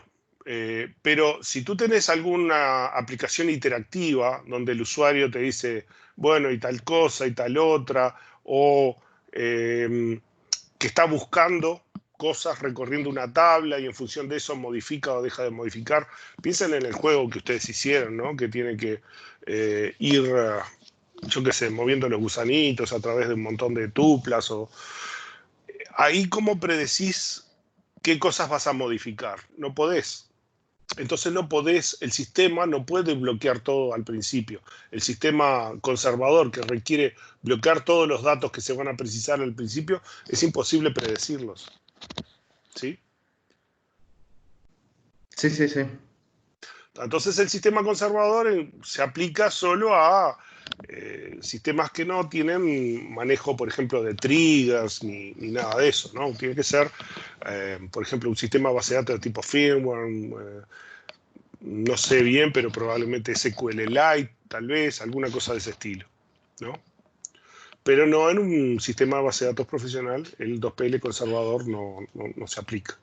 Pero si tú tenés alguna aplicación interactiva donde el usuario te dice, bueno, y tal cosa y tal otra, o que está buscando cosas recorriendo una tabla y en función de eso modifica o deja de modificar, piensen en el juego que ustedes hicieron, ¿no? Que tiene que ir, yo qué sé, moviendo los gusanitos a través de un montón de tuplas. Ahí, ¿cómo predecís qué cosas vas a modificar? No podés. Entonces no podés, el sistema no puede bloquear todo al principio. El sistema conservador que requiere bloquear todos los datos que se van a precisar al principio, es imposible predecirlos. ¿Sí? Sí. Entonces el sistema conservador se aplica solo a sistemas que no tienen manejo, por ejemplo, de triggers ni nada de eso, ¿no? Tiene que ser, por ejemplo, un sistema base de datos de tipo firmware, no sé bien, pero probablemente SQLite, tal vez, alguna cosa de ese estilo, ¿no? Pero no en un sistema de base de datos profesional, el 2PL conservador no se aplica.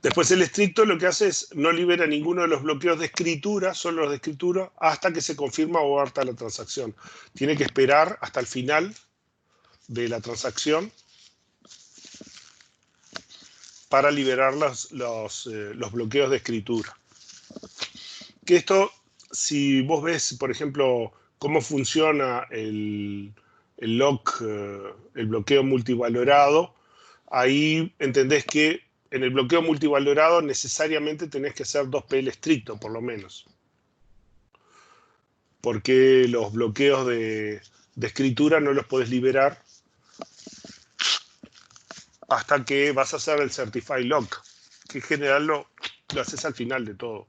Después el estricto lo que hace es no libera ninguno de los bloqueos de escritura, solo los de escritura, hasta que se confirma o aborta la transacción. Tiene que esperar hasta el final de la transacción para liberar los bloqueos de escritura. Que esto, si vos ves, por ejemplo, cómo funciona el lock, el bloqueo multivalorado, ahí entendés que en el bloqueo multivalorado necesariamente tenés que ser 2PL estricto, por lo menos. Porque los bloqueos de escritura no los podés liberar hasta que vas a hacer el Certified Lock, que en general lo haces al final de todo.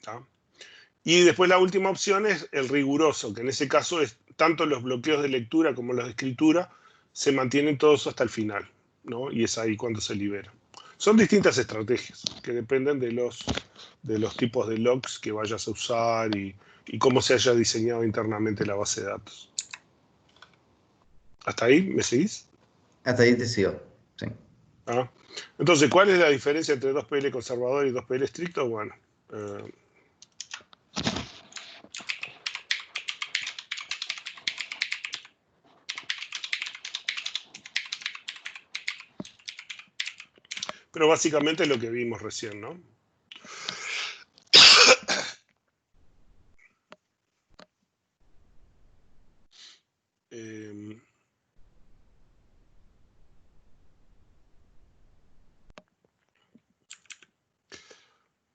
¿Tá? Y después la última opción es el riguroso, que en ese caso es tanto los bloqueos de lectura como los de escritura se mantienen todos hasta el final, ¿no? Y es ahí cuando se libera. Son distintas estrategias que dependen de los tipos de logs que vayas a usar y cómo se haya diseñado internamente la base de datos. ¿Hasta ahí me seguís? Hasta ahí te sigo, sí. ¿Ah? Entonces, ¿cuál es la diferencia entre 2PL conservador y 2PL estricto? Bueno, pero básicamente es lo que vimos recién, ¿no?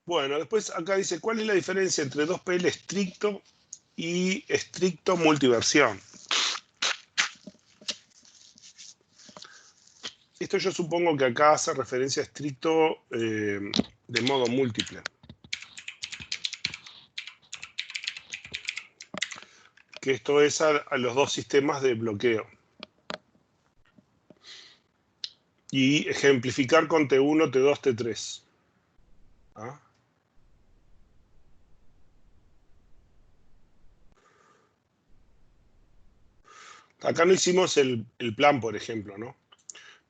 Bueno, después acá dice, ¿cuál es la diferencia entre 2PL estricto y estricto multiversión? Esto yo supongo que acá hace referencia a estricto de modo múltiple. Que esto es a los dos sistemas de bloqueo. Y ejemplificar con T1, T2, T3. ¿Ah? Acá no hicimos el plan, por ejemplo, ¿no?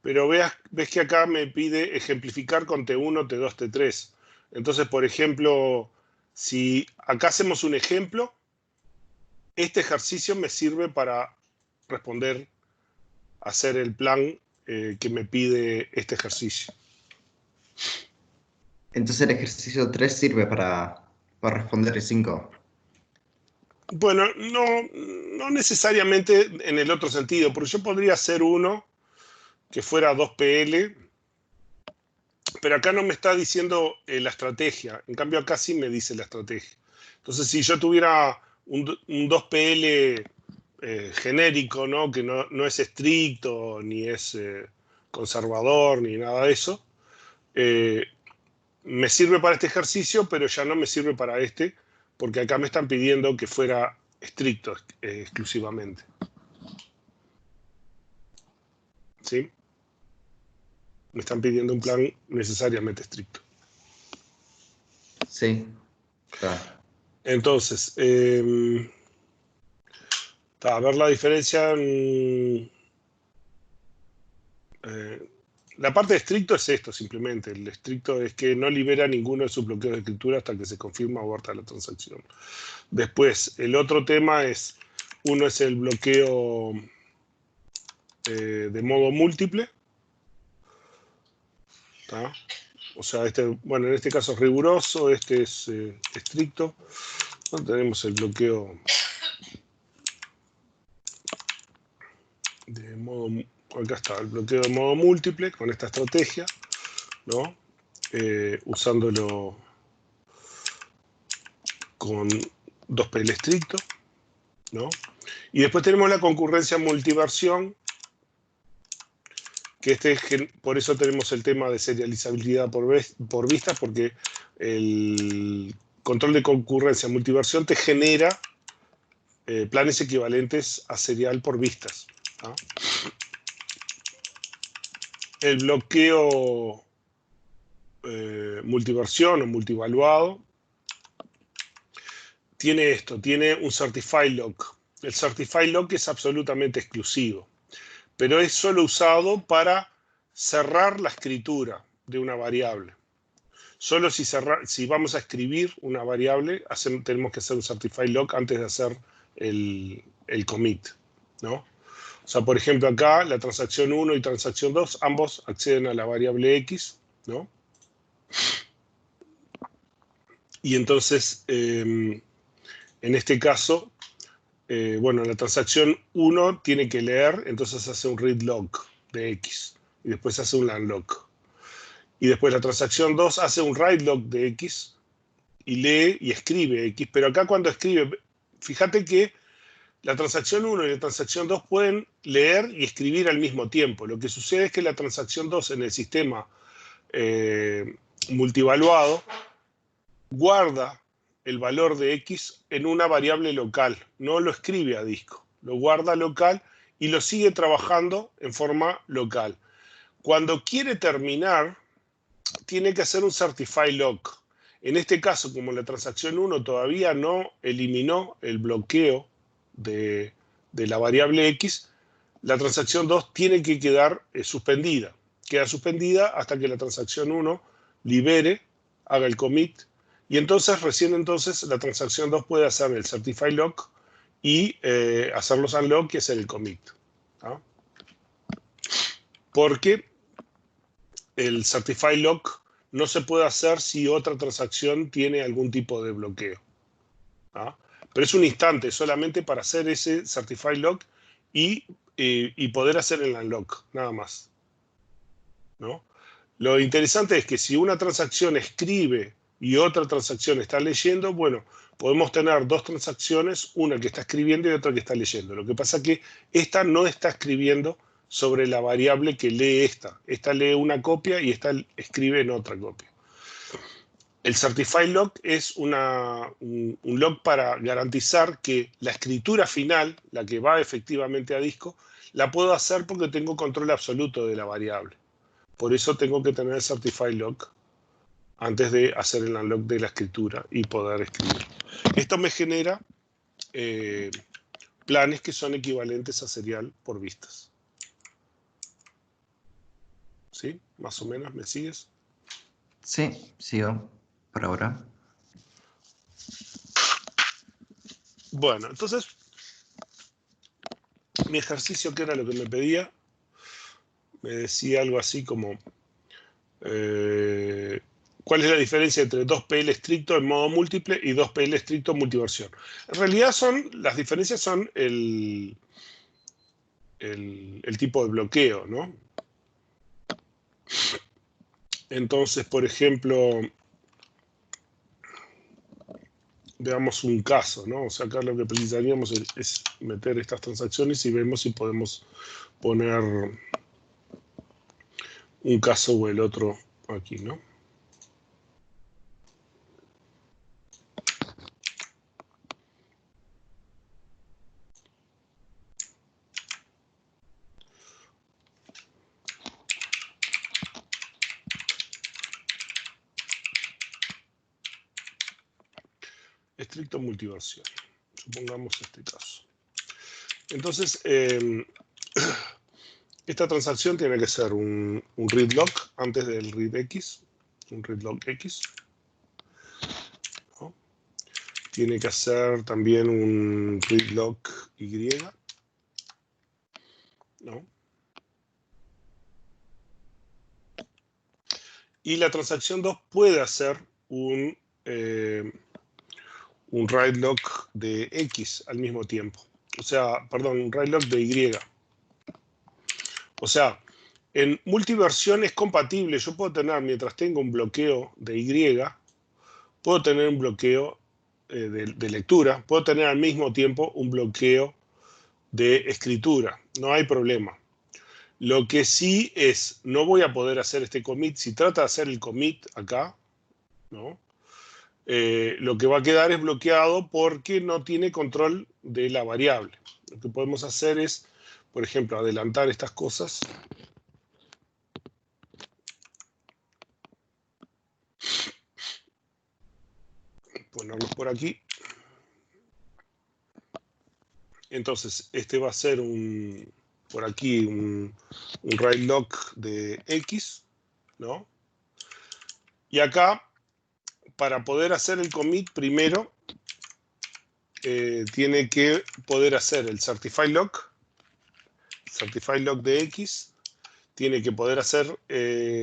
Pero ves que acá me pide ejemplificar con T1, T2, T3. Entonces, por ejemplo, si acá hacemos un ejemplo, este ejercicio me sirve para responder, hacer el plan que me pide este ejercicio. Entonces el ejercicio 3 sirve para responder el 5. Bueno, no necesariamente en el otro sentido, porque yo podría hacer uno que fuera 2PL, pero acá no me está diciendo la estrategia. En cambio, acá sí me dice la estrategia. Entonces, si yo tuviera un 2PL genérico, ¿no? Que no es estricto, ni es conservador, ni nada de eso, me sirve para este ejercicio, pero ya no me sirve para este, porque acá me están pidiendo que fuera estricto exclusivamente. ¿Sí? Me están pidiendo un plan necesariamente estricto. Sí, claro. Entonces, a ver la diferencia. La parte de estricto es esto, simplemente. El estricto es que no libera ninguno de sus bloqueos de escritura hasta que se confirma o aborta la transacción. Después, el otro tema es, uno es el bloqueo de modo múltiple. ¿Tá? O sea, bueno, en este caso es riguroso, este es estricto. ¿No? Tenemos el bloqueo de modo, acá está, el bloqueo de modo múltiple con esta estrategia, ¿no? Usándolo con 2PL estricto, ¿no? Y después tenemos la concurrencia multiversión, que por eso tenemos el tema de serializabilidad por vistas, porque el control de concurrencia multiversión te genera planes equivalentes a serial por vistas. ¿Ah? El bloqueo multiversión o multivaluado tiene esto, tiene un Certified Lock. El Certified Lock es absolutamente exclusivo, pero es solo usado para cerrar la escritura de una variable. Solo si vamos a escribir una variable, tenemos que hacer un Certified Lock antes de hacer el commit, ¿no? O sea, por ejemplo, acá la transacción 1 y transacción 2, ambos acceden a la variable X, ¿no? Y entonces En este caso, bueno, la transacción 1 tiene que leer, entonces hace un read lock de X. Y después hace un unlock. Y después la transacción 2 hace un write lock de X y lee y escribe X. Pero acá cuando escribe, fíjate que la transacción 1 y la transacción 2 pueden leer y escribir al mismo tiempo. Lo que sucede es que la transacción 2 en el sistema multivaluado guarda el valor de X en una variable local. No lo escribe a disco. Lo guarda local y lo sigue trabajando en forma local. Cuando quiere terminar, tiene que hacer un certify lock. En este caso, como la transacción 1 todavía no eliminó el bloqueo de la variable X, la transacción 2 tiene que quedar suspendida. Queda suspendida hasta que la transacción 1 libere, haga el commit, y entonces recién entonces la transacción 2 puede hacer el certify lock y hacer los unlock y hacer el commit. ¿Ah? Porque el certify lock no se puede hacer si otra transacción tiene algún tipo de bloqueo. ¿Ah? Pero es un instante solamente para hacer ese certify lock y poder hacer el unlock, nada más. ¿No? Lo interesante es que si una transacción escribe y otra transacción está leyendo, bueno, podemos tener dos transacciones, una que está escribiendo y otra que está leyendo. Lo que pasa es que esta no está escribiendo sobre la variable que lee esta. Esta lee una copia y esta escribe en otra copia. El Certify Lock es un lock para garantizar que la escritura final, la que va efectivamente a disco, la puedo hacer porque tengo control absoluto de la variable. Por eso tengo que tener el Certify Lock antes de hacer el unlock de la escritura y poder escribir. Esto me genera planes que son equivalentes a serial por vistas. ¿Sí? Más o menos, ¿me sigues? Sí, sigo por ahora. Bueno, entonces, mi ejercicio, que era lo que me pedía, me decía algo así como, ¿cuál es la diferencia entre 2PL estricto en modo múltiple y 2PL estricto en multiversión? En realidad las diferencias son el tipo de bloqueo, ¿no? Entonces, por ejemplo, veamos un caso, ¿no? O sea, acá lo que precisaríamos es meter estas transacciones y vemos si podemos poner un caso o el otro aquí, ¿no? Estricto multiversión. Supongamos este caso. Entonces, esta transacción tiene que ser un read lock antes del read X, un read lock X. ¿No? Tiene que hacer también un read lock Y. ¿No? Y la transacción 2 puede hacer un write lock de X al mismo tiempo. O sea, perdón, un write lock de Y. O sea, en multiversión es compatible. Yo puedo tener, mientras tengo un bloqueo de Y, puedo tener un bloqueo de lectura, puedo tener al mismo tiempo un bloqueo de escritura. No hay problema. Lo que sí es, no voy a poder hacer este commit. Si trata de hacer el commit acá, ¿no? Lo que va a quedar es bloqueado porque no tiene control de la variable. Lo que podemos hacer es, por ejemplo, adelantar estas cosas. Ponerlos por aquí. Entonces, este va a ser por aquí un write lock de X, ¿no? Y acá, para poder hacer el commit, primero tiene que poder hacer el certify lock de X, tiene que poder hacer,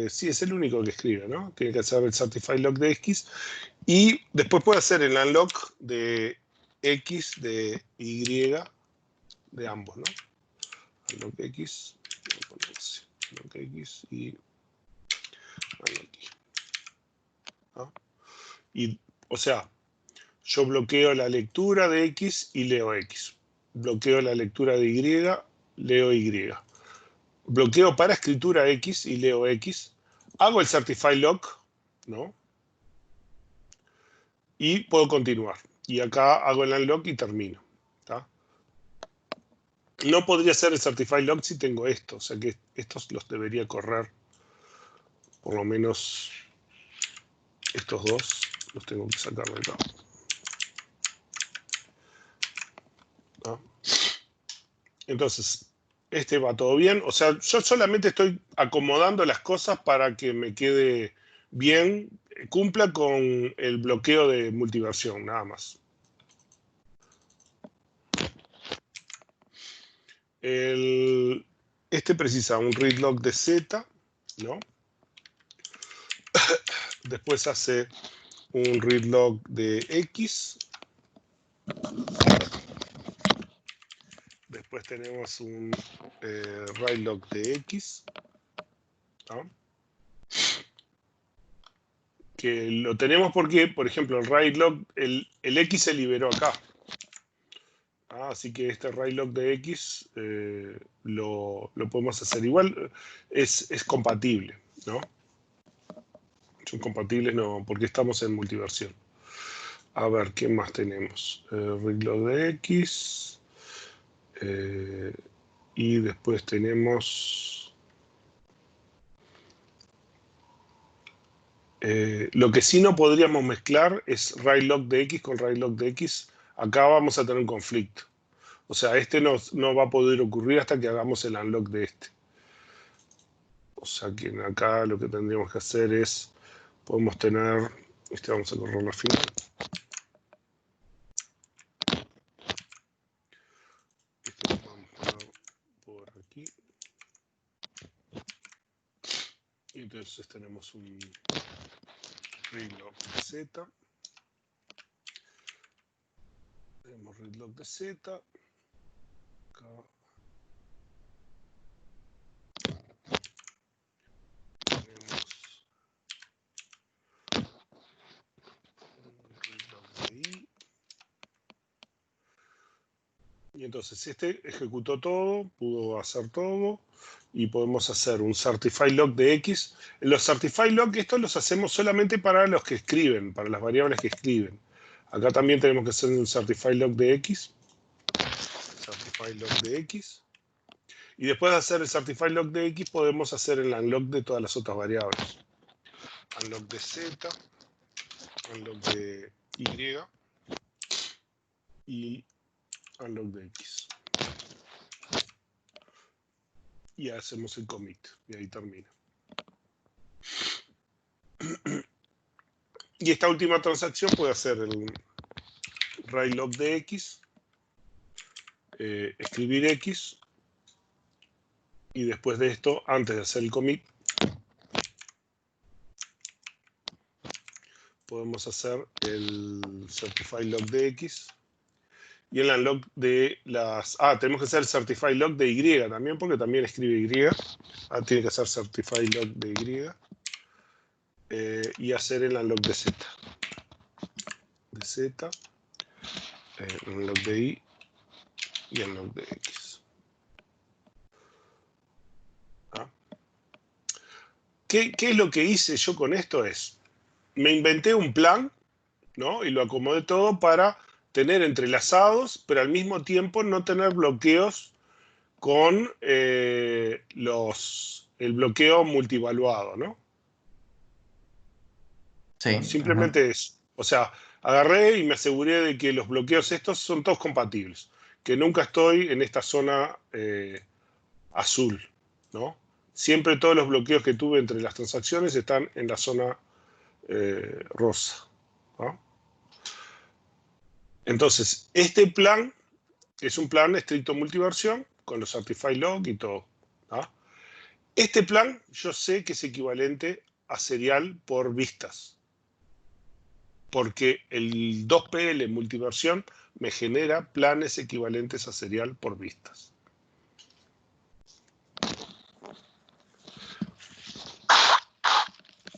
sí, es el único que escribe, ¿no? Tiene que hacer el certify lock de X, y después puede hacer el unlock de X de Y de ambos, ¿no? Unlock X, unlock X y unlock Y. ¿No? Y, o sea, yo bloqueo la lectura de X y leo X. Bloqueo la lectura de Y, leo Y. Bloqueo para escritura X y leo X. Hago el Certify Lock, ¿no? Y puedo continuar. Y acá hago el unlock y termino. ¿Tá? No podría hacer el Certify Lock si tengo esto. O sea que estos los debería correr. Por lo menos estos dos los tengo que sacar de acá. ¿Tá? Entonces, este va todo bien. O sea, yo solamente estoy acomodando las cosas para que me quede bien, cumpla con el bloqueo de multiversión, nada más. Este precisa un readlock de Z, ¿no? Después hace un readlock de X. Después tenemos un writelock de X, ¿no? Que lo tenemos porque, por ejemplo, el writelock, el X se liberó acá. Así que este writelock de X lo podemos hacer igual. Es compatible, ¿no? Son compatibles, no, porque estamos en multiversión. A ver, ¿qué más tenemos? Readlock de X. Y después tenemos... lo que sí no podríamos mezclar es writelock de X con writelock de X. Acá vamos a tener un conflicto. O sea, este no va a poder ocurrir hasta que hagamos el unlock de este. O sea que acá lo que tendríamos que hacer es... Podemos tener... Este vamos a correr la final. Este lo vamos a poner por aquí. Y entonces tenemos un readlock de Z. Tenemos readlock de Z. Acá. Tenemos un readlock de Y. Y entonces este ejecutó todo, pudo hacer todo. Y podemos hacer un Certify Lock de X. Los Certify Lock, estos los hacemos solamente para los que escriben, para las variables que escriben. Acá también tenemos que hacer un Certify Lock de X. Certify Lock de X. Y después de hacer el Certify Lock de X, podemos hacer el unlock de todas las otras variables. Unlock de Z, unlock de Y y unlock de X. Y hacemos el commit. Y ahí termina. Y esta última transacción puede hacer el writelock de X, escribir X, y después de esto, antes de hacer el commit, podemos hacer el Certify Lock de X y el unlock de las... tenemos que hacer el Certify Lock de Y también, porque también escribe Y. Tiene que hacer Certify Lock de Y. Y hacer el unlock de Z. De Z. Unlock de Y. Y unlock de X. ¿Qué es lo que hice yo con esto? Me inventé un plan, ¿no? Y lo acomodé todo para tener entrelazados, pero al mismo tiempo no tener bloqueos con el bloqueo multivaluado, ¿no? Sí. Simplemente eso. O sea, agarré y me aseguré de que los bloqueos estos son todos compatibles, que nunca estoy en esta zona azul, ¿no? Siempre todos los bloqueos que tuve entre las transacciones están en la zona rosa, ¿no? Entonces, este plan es un plan estricto multiversión con los Certify Lock y todo, ¿no? Este plan yo sé que es equivalente a serial por vistas, porque el 2PL multiversión me genera planes equivalentes a serial por vistas.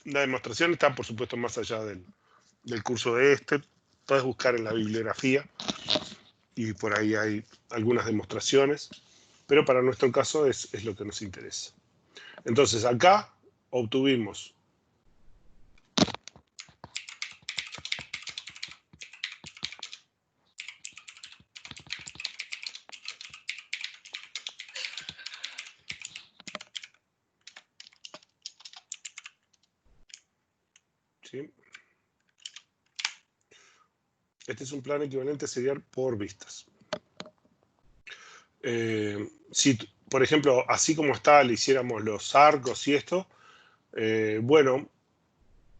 La demostración está, por supuesto, más allá del curso de este. Puedes buscar en la bibliografía y por ahí hay algunas demostraciones, pero para nuestro caso es lo que nos interesa. Entonces, acá obtuvimos ¿sí? Este es un plan equivalente serial por vistas. Si, por ejemplo, así como está, le hiciéramos los arcos y esto, bueno,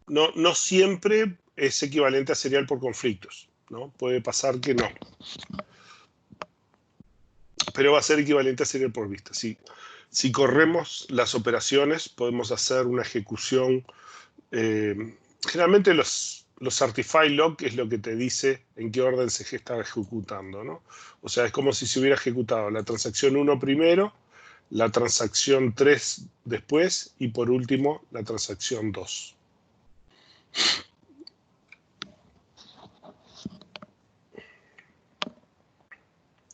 no siempre es equivalente a serial por conflictos, ¿no? Puede pasar que no. Pero va a ser equivalente a serial por vistas. Si corremos las operaciones, podemos hacer una ejecución. Generalmente los certify lock es lo que te dice en qué orden se está ejecutando, ¿no? O sea, es como si se hubiera ejecutado la transacción 1 primero, la transacción 3 después y por último la transacción 2.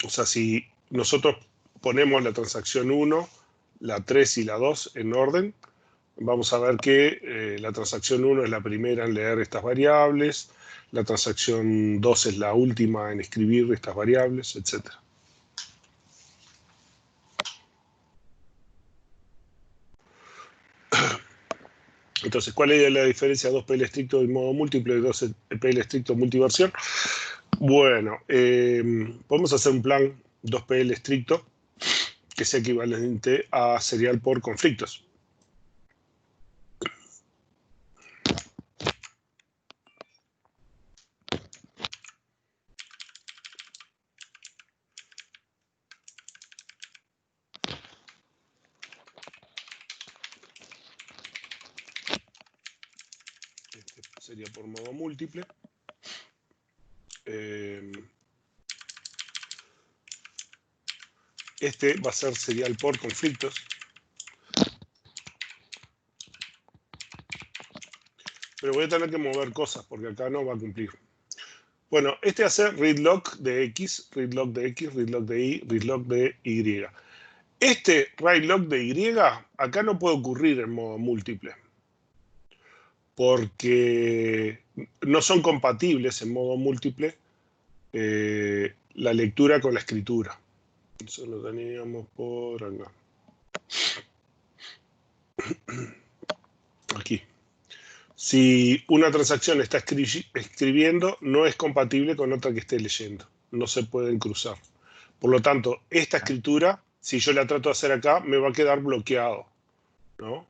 O sea, si nosotros ponemos la transacción 1, la 3 y la 2 en orden, vamos a ver que la transacción 1 es la primera en leer estas variables, la transacción 2 es la última en escribir estas variables, etc. Entonces, ¿cuál es la diferencia de 2PL estricto y modo múltiple y 2PL estricto multiversión? Bueno, podemos hacer un plan 2PL estricto que sea equivalente a serial por conflictos. Este sería por modo múltiple. Este va a ser serial por conflictos. Pero voy a tener que mover cosas porque acá no va a cumplir. Bueno, este va a ser readlock de X, readlock de X, readlock de Y, readlock de Y. Este writelock de Y acá no puede ocurrir en modo múltiple porque no son compatibles en modo múltiple la lectura con la escritura. Eso lo teníamos por acá. Aquí. Si una transacción está escribiendo, no es compatible con otra que esté leyendo. No se pueden cruzar. Por lo tanto, esta escritura, si yo la trato de hacer acá, me va a quedar bloqueado, ¿no?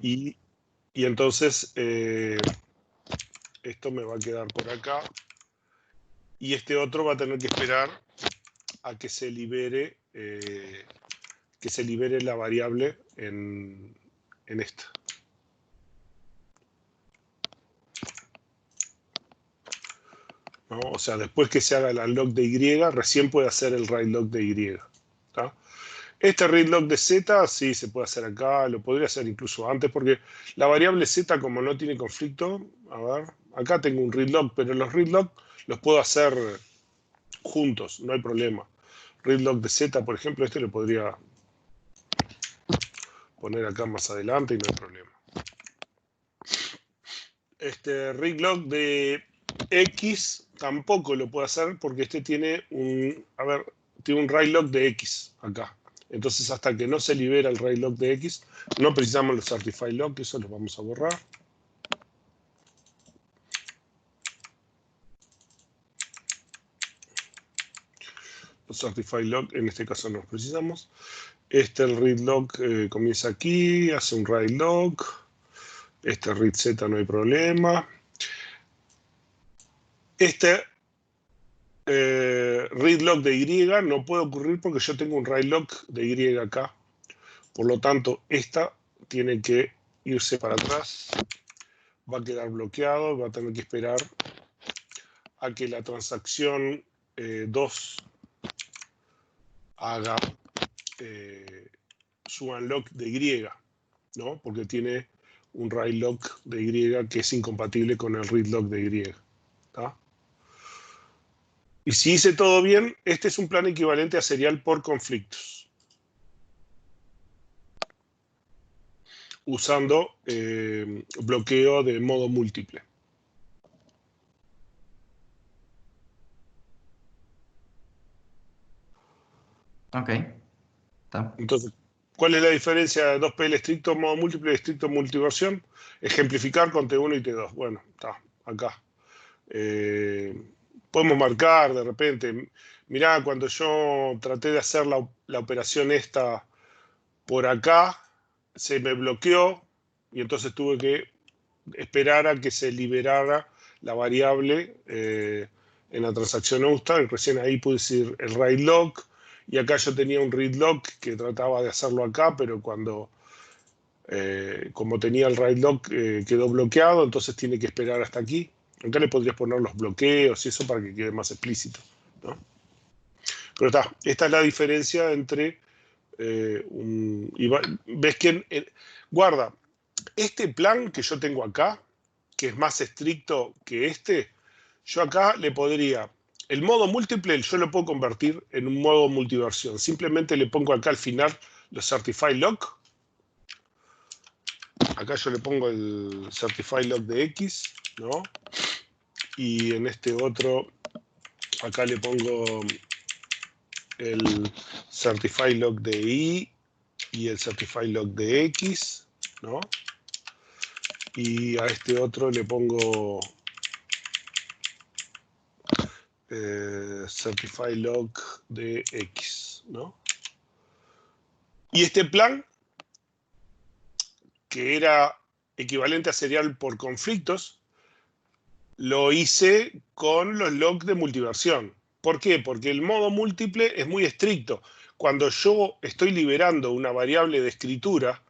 Y entonces, esto me va a quedar por acá. Y este otro va a tener que esperar a que se libere la variable en esta. ¿No? O sea, después que se haga el unlock de Y, recién puede hacer el writelock de Y. ¿Tá? Este readlock de Z sí se puede hacer acá, lo podría hacer incluso antes, porque la variable Z, como no tiene conflicto, a ver, acá tengo un readlock, pero los readlock los puedo hacer juntos, no hay problema. Readlock de Z, por ejemplo, este lo podría poner acá más adelante y no hay problema. Este readlock de X tampoco lo puedo hacer porque este tiene tiene un writelock de X acá. Entonces, hasta que no se libera el writelock de X, no precisamos los certify lock, eso los vamos a borrar. Los certify lock en este caso no los precisamos. El read lock comienza aquí, hace un write lock. Este read Z no hay problema. Read lock de Y no puede ocurrir porque yo tengo un write lock de Y acá. Por lo tanto, esta tiene que irse para atrás. Va a quedar bloqueado, va a tener que esperar a que la transacción 2 haga su unlock de Y, ¿no? Porque tiene un write lock de Y que es incompatible con el read lock de Y. ¿Tá? Y si hice todo bien, este es un plan equivalente a serial por conflictos, usando bloqueo de modo múltiple. Ok. Está. Entonces, ¿cuál es la diferencia de 2PL estricto modo múltiple y estricto multiversión? Ejemplificar con T1 y T2. Bueno, está acá. Podemos marcar de repente. Mirá, cuando yo traté de hacer la operación esta por acá, se me bloqueó y entonces tuve que esperar a que se liberara la variable en la transacción USTA, y recién ahí pude decir el write lock, y acá yo tenía un read lock que trataba de hacerlo acá, pero cuando como tenía el write lock quedó bloqueado, entonces tiene que esperar hasta aquí. Acá le podrías poner los bloqueos y eso para que quede más explícito, ¿no? Pero esta es la diferencia entre ves que guarda, este plan que yo tengo acá, que es más estricto que este, yo acá le podría, el modo múltiple yo lo puedo convertir en un modo multiversión. Simplemente le pongo acá al final los certify lock. Acá yo le pongo el certify lock de X, ¿no? Y en este otro, acá le pongo el certify lock de Y y el certify lock de X, ¿no? Y a este otro le pongo certify lock de X, ¿no? Y este plan, que era equivalente a serial por conflictos, lo hice con los locks de multiversión. ¿Por qué? Porque el modo múltiple es muy estricto. Cuando yo estoy liberando una variable de escritura,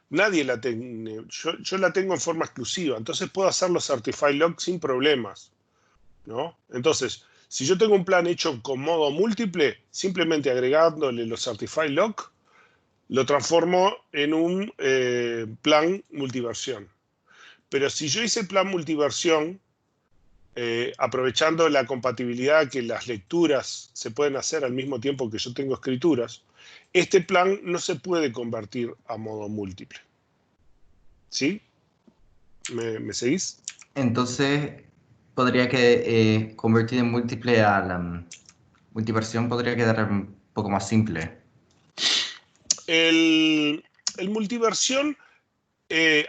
nadie la tiene. Yo la tengo en forma exclusiva, entonces puedo hacer los certify lock sin problemas, ¿no? Entonces, si yo tengo un plan hecho con modo múltiple, simplemente agregándole los certify lock, lo transformo en un plan multiversión. Pero si yo hice el plan multiversión, aprovechando la compatibilidad que las lecturas se pueden hacer al mismo tiempo que yo tengo escrituras, este plan no se puede convertir a modo múltiple. ¿Sí? ¿Me seguís? Entonces, podría que convertir en múltiple a la multiversión podría quedar un poco más simple. El multiversión,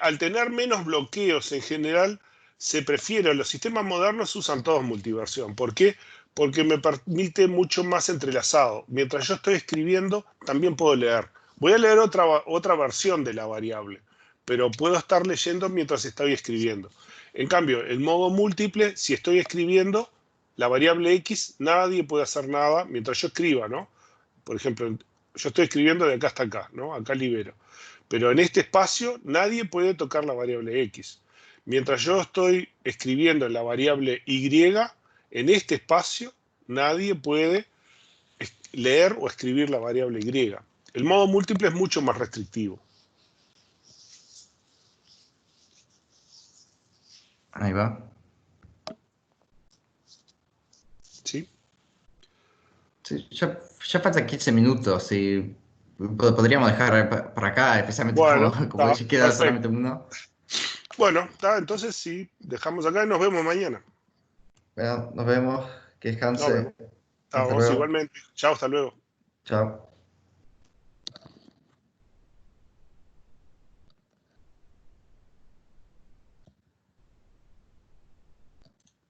al tener menos bloqueos en general, se prefiere, los sistemas modernos usan todos multiversión. ¿Por qué? Porque me permite mucho más entrelazado. Mientras yo estoy escribiendo, también puedo leer. Voy a leer otra versión de la variable, pero puedo estar leyendo mientras estoy escribiendo. En cambio, el modo múltiple, si estoy escribiendo, la variable X, nadie puede hacer nada mientras yo escriba, ¿no? Por ejemplo, yo estoy escribiendo de acá hasta acá, ¿no? Acá libero. Pero en este espacio nadie puede tocar la variable X. Mientras yo estoy escribiendo en la variable Y, en este espacio nadie puede leer o escribir la variable Y. El modo múltiple es mucho más restrictivo. Ahí va. ¿Sí? Sí, ya faltan 15 minutos y podríamos dejar para acá, especialmente Bueno, como está, ya queda solamente perfecto. uno. Bueno, está, entonces sí, dejamos acá y nos vemos mañana. Bueno, nos vemos. Que Nos vemos. descanse. Hasta Vamos luego. igualmente. Chao, hasta luego. Chao.